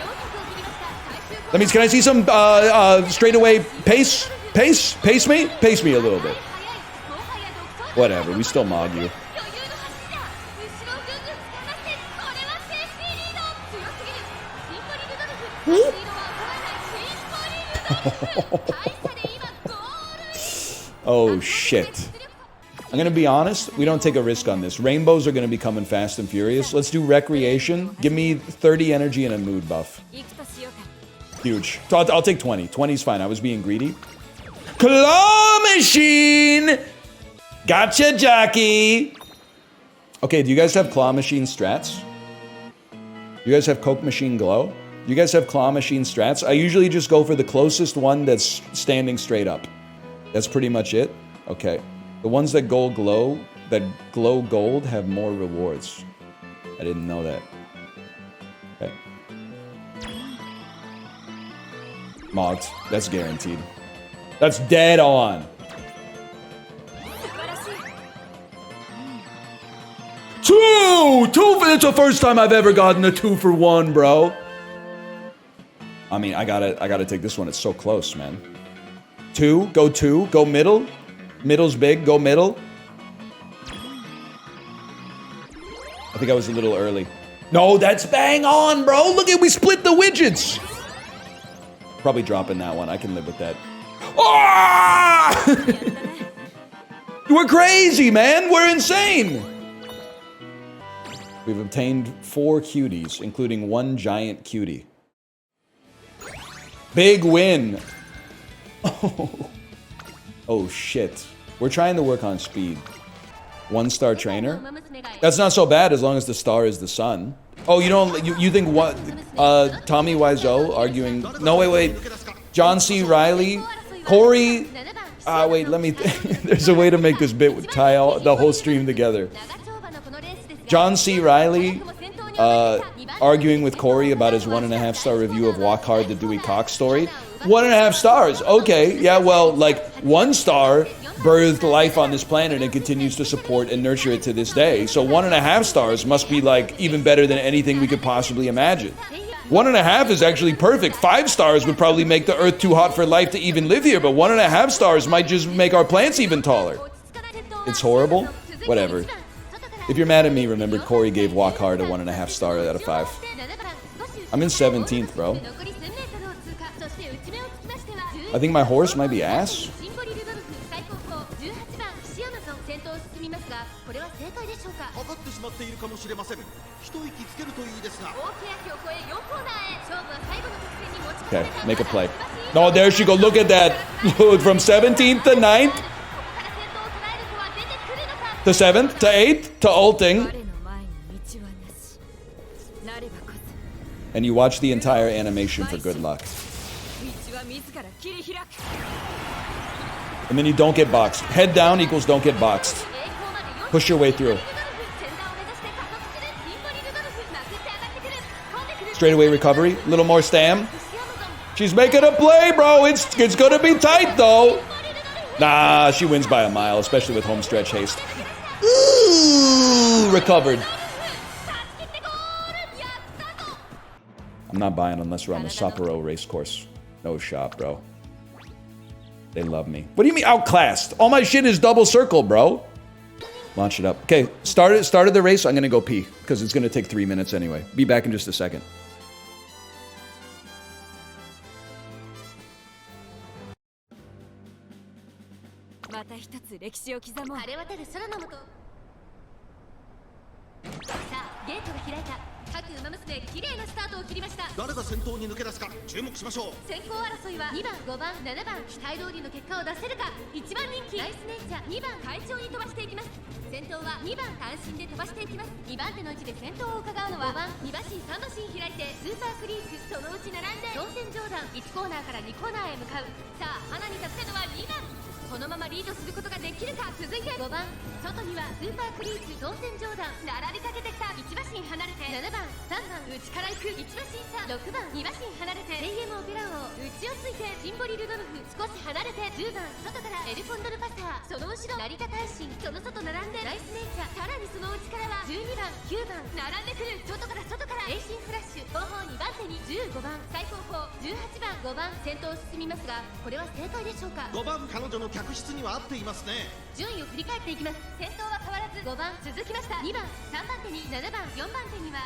That means, can I see some straightaway pace? Pace me? Pace me a little bit. Whatever, we still mod you. Oh, shit. I'm gonna be honest, we don't take a risk on this. Rainbows are gonna be coming fast and furious. Let's do recreation. Give me 30 energy and a mood buff. Huge. So I'll take 20. 20 is fine. I was being greedy. Claw machine! Gotcha, jockey! Okay, do you guys have claw machine strats? You guys have Coke machine glow? You guys have claw machine strats? I usually just go for the closest one that's standing straight up. That's pretty much it? Okay. The ones that glow gold have more rewards. I didn't know that. Okay. Mogged. That's guaranteed. That's dead on. 2! 2 for it's the first time I've ever gotten a 2 for 1, bro. I mean, I gotta take this one. It's so close, man. 2, go middle. Middle's big, go middle. I think I was a little early. No, that's bang on, bro. Look at, we split the widgets. Probably dropping that one. I can live with that. Ah! We're crazy, man. We're insane. We've obtained 4 cuties, including 1 giant cutie. Big win. Oh, shit. We're trying to work on speed. 1-star trainer? That's not so bad as long as the star is the sun. Oh, you think what? Tommy Wiseau arguing. No, wait. John C. Reilly. Kory. Wait, let me. There's a way to make this bit tie the whole stream together. John C. Reilly arguing with Kory about his 1.5-star review of Walk Hard the Dewey Cox story. 1.5 stars. Okay, yeah, well, like 1 star birthed life on this planet and continues to support and nurture it to this day. So 1.5 stars must be like even better than anything we could possibly imagine. 1.5 is actually perfect. 5 stars would probably make the Earth too hot for life to even live here, but 1.5 stars might just make our plants even taller. It's horrible? Whatever. If you're mad at me, remember Kory gave Walk Hard a 1.5 star out of 5. I'm in 17th, bro. I think my horse might be ass. Okay, make a play. No, there she go. Look at that. From 17th to 9th. To 7th, to 8th, to ulting. And you watch the entire animation for good luck. And then you don't get boxed. Head down equals don't get boxed. Push your way through. Straightaway recovery. A little more stam. She's making a play, bro. It's gonna be tight, though. Nah, she wins by a mile, especially with home stretch haste. Ooh, recovered. I'm not buying unless we're on the Sapporo race course. No shot, bro. They love me. What do you mean outclassed? All my shit is double circle, bro. Launch it up. Okay, started the race. I'm gonna go pee because it's gonna take 3 minutes anyway. Be back in just a second.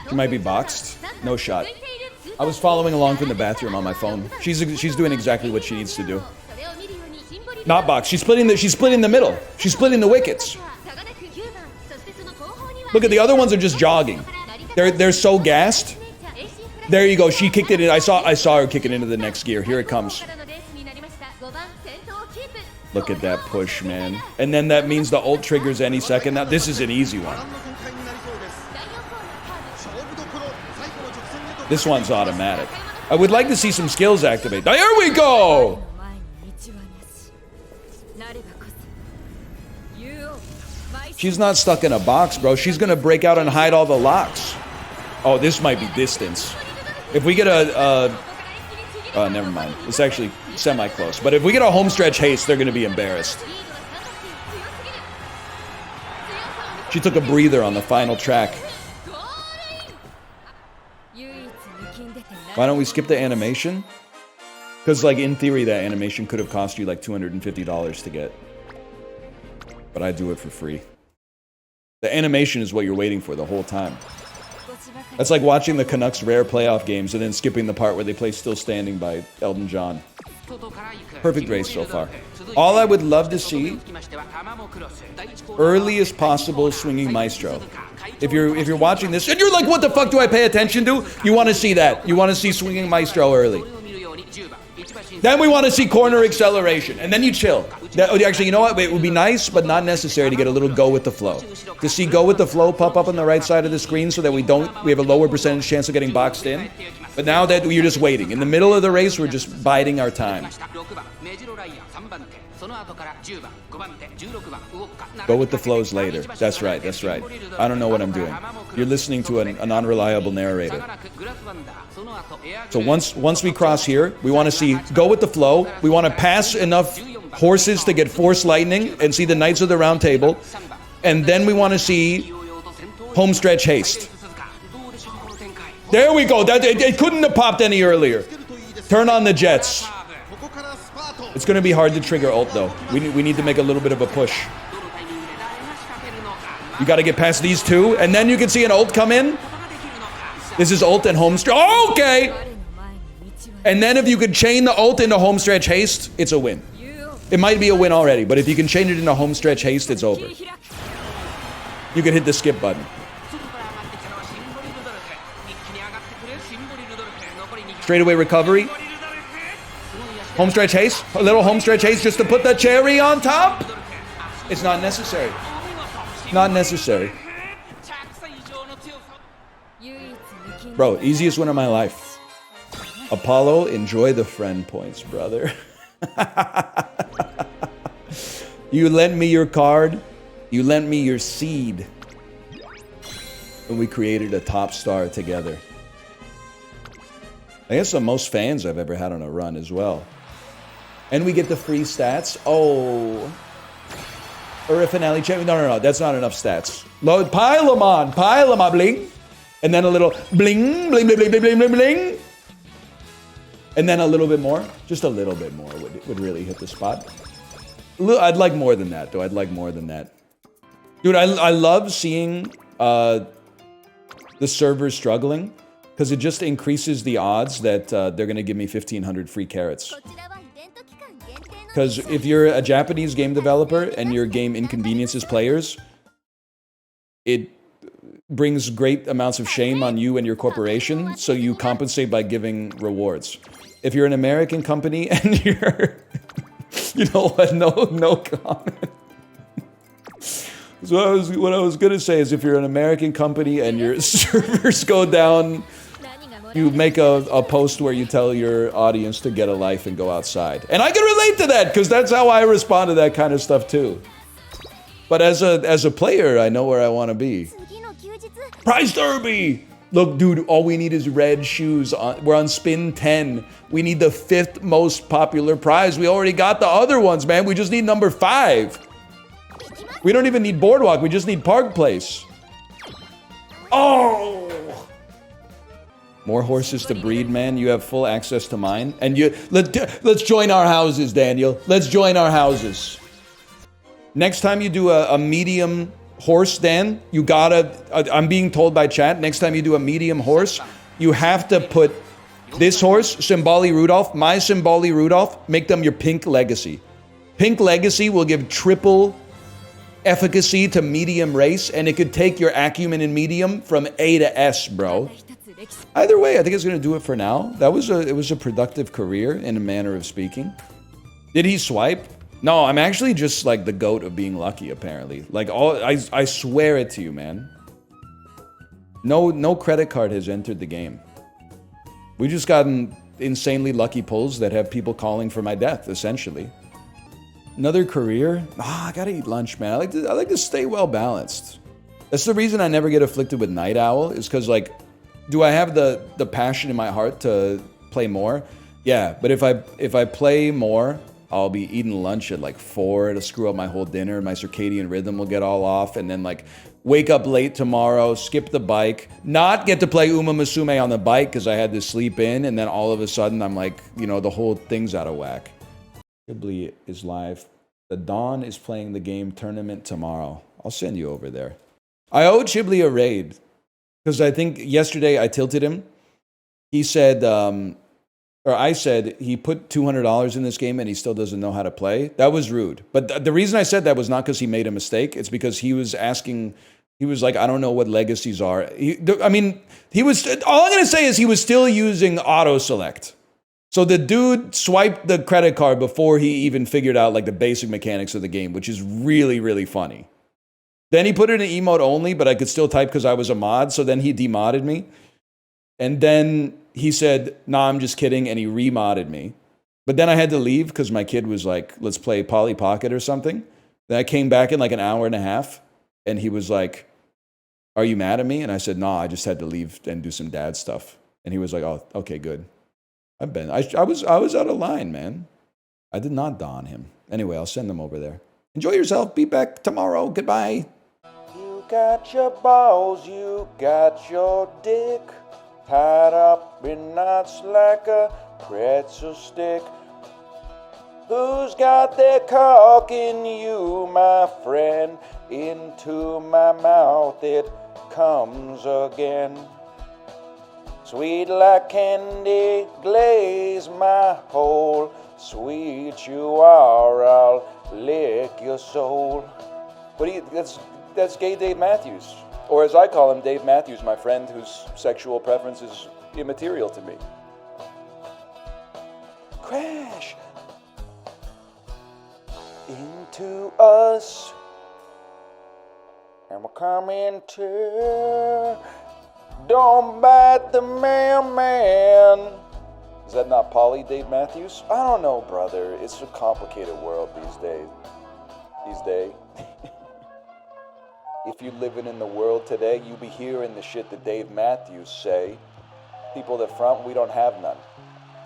She might be boxed. No shot. I was following along from the bathroom on my phone. She's doing exactly what she needs to do. Not boxed. She's splitting the middle. She's splitting the wickets. Look at the other ones are just jogging. They're so gassed. There you go. She kicked it in. I saw her kick it into the next gear. Here it comes. Look at that push, man. And then that means the ult triggers any second. Now this is an easy one. This one's automatic. I would like to see some skills activate. There we go! She's not stuck in a box, bro. She's gonna break out and hide all the locks. Oh, this might be distance. If we get never mind. It's actually semi-close. But if we get a home stretch haste, they're gonna be embarrassed. She took a breather on the final track. Why don't we skip the animation? Because, like, in theory, that animation could have cost you, like, $250 to get. But I do it for free. The animation is what you're waiting for the whole time. That's like watching the Canucks rare playoff games and then skipping the part where they play Still Standing by Elton John. Perfect race so far. All I would love to see, earliest possible swinging maestro. If you're watching this and you're like, what the fuck do I pay attention to? You want to see that. You want to see swinging maestro early. Then we want to see corner acceleration, and then you chill. Actually, you know what? It would be nice, but not necessary to get a little go with the flow. To see go with the flow pop up on the right side of the screen so that we have a lower percentage chance of getting boxed in. But now that you're just waiting. In the middle of the race, we're just biding our time. Go with the flows later. That's right, that's right. I don't know what I'm doing. You're listening to an unreliable narrator. So once we cross here, we want to see go with the flow. We want to pass enough horses to get force lightning and see the Knights of the Round Table. And then we want to see homestretch haste. There we go. It couldn't have popped any earlier. Turn on the jets. It's going to be hard to trigger ult though. We need to make a little bit of a push. You got to get past these two, and then you can see an ult come in. This is ult and home stretch. Oh, okay. And then if you could chain the ult into home stretch haste, it's a win. It might be a win already, but if you can chain it into home stretch haste, it's over. You can hit the skip button. Straightaway recovery. Home stretch haste. A little home stretch haste just to put the cherry on top. It's not necessary. Not necessary. Bro, easiest win of my life. Apollo, enjoy the friend points, brother. You lent me your card. You lent me your seed. And we created a top star together. I guess the most fans I've ever had on a run as well. And we get the free stats. Oh. Or a finale check. No. That's not enough stats. Load, pile them on. Pile them up, bling. And then a little bling, bling, bling, bling, bling, bling, bling. And then a little bit more. Just a little bit more would really hit the spot. I'd like more than that, though. I'd like more than that. Dude, I love seeing the servers struggling. Because it just increases the odds that they're going to give me 1,500 free carrots. Because if you're a Japanese game developer and your game inconveniences players, it brings great amounts of shame on you and your corporation, so you compensate by giving rewards. If you're an American company and you're... You know what? No comment. So what I was going to say is if you're an American company and your servers go down... You make a post where you tell your audience to get a life and go outside. And I can relate to that, because that's how I respond to that kind of stuff too. But as a player, I know where I want to be. Prize Derby! Look, dude, all we need is red shoes. We're on spin 10. We need the 5th most popular prize. We already got the other ones, man. We just need number 5. We don't even need Boardwalk. We just need Park Place. Oh! More horses to breed, man. You have full access to mine. And let's join our houses, Daniel. Let's join our houses. Next time you do a medium horse, Dan, you gotta... I'm being told by chat, next time you do a medium horse, you have to put this horse, Symboli Rudolf, my Symboli Rudolf, make them your pink legacy. Pink legacy will give triple efficacy to medium race, and it could take your acumen in medium from A to S, bro. Either way, I think it's going to do it for now. It was a productive career, in a manner of speaking. Did he swipe? No, I'm actually just like the goat of being lucky, apparently. Like, I swear it to you, man. No credit card has entered the game. We just gotten insanely lucky pulls that have people calling for my death, essentially. Another career? I gotta eat lunch, man. I like to stay well balanced. That's the reason I never get afflicted with night owl, is because, like, do I have the passion in my heart to play more? Yeah, but if I play more, I'll be eating lunch at like 4. It'll screw up my whole dinner. My circadian rhythm will get all off, and then like wake up late tomorrow, skip the bike, not get to play Uma Musume on the bike because I had to sleep in, and then all of a sudden I'm like, you know, the whole thing's out of whack. Ghibli is live. ThaDon is playing the game tournament tomorrow. I'll send you over there. I owe Ghibli a raid. Because I think yesterday I tilted him. He said, or I said, he put $200 in this game and he still doesn't know how to play. That was rude. But the reason I said that was not because he made a mistake. It's because he was asking, he was like, I don't know what legacies are. All I'm going to say is he was still using auto select. So the dude swiped the credit card before he even figured out like the basic mechanics of the game, which is really, really funny. Then he put it in emote only, but I could still type because I was a mod, so then he demodded me. And then he said, nah, I'm just kidding, and he remodded me. But then I had to leave because my kid was like, let's play Polly Pocket or something. Then I came back in like an hour and a half, and he was like, are you mad at me? And I said, nah, I just had to leave and do some dad stuff. And he was like, oh, okay, good. I was out of line, man. I did not don him. Anyway, I'll send them over there. Enjoy yourself. Be back tomorrow. Goodbye. You got your balls, you got your dick tied up in knots like a pretzel stick. Who's got their cock in you, my friend? Into my mouth it comes again. Sweet like candy, glaze my hole. Sweet you are, I'll lick your soul. What do you? That's gay Dave Matthews, or as I call him, Dave Matthews, my friend whose sexual preference is immaterial to me. Crash into us, and we're coming to. Don't bite the mailman. Is that not Polly, Dave Matthews? I don't know, brother. It's a complicated world these days. If you're living in the world today, you be hearing the shit that Dave Matthews say. People that front, we don't have none.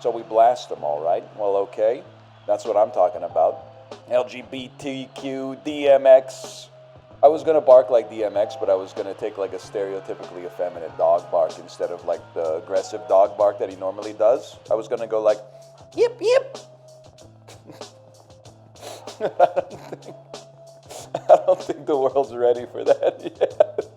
So we blast them, all right? Well, okay. That's what I'm talking about. LGBTQ, DMX. I was going to bark like DMX, but I was going to take like a stereotypically effeminate dog bark instead of like the aggressive dog bark that he normally does. I was going to go like, yip, yip. I don't think the world's ready for that yet.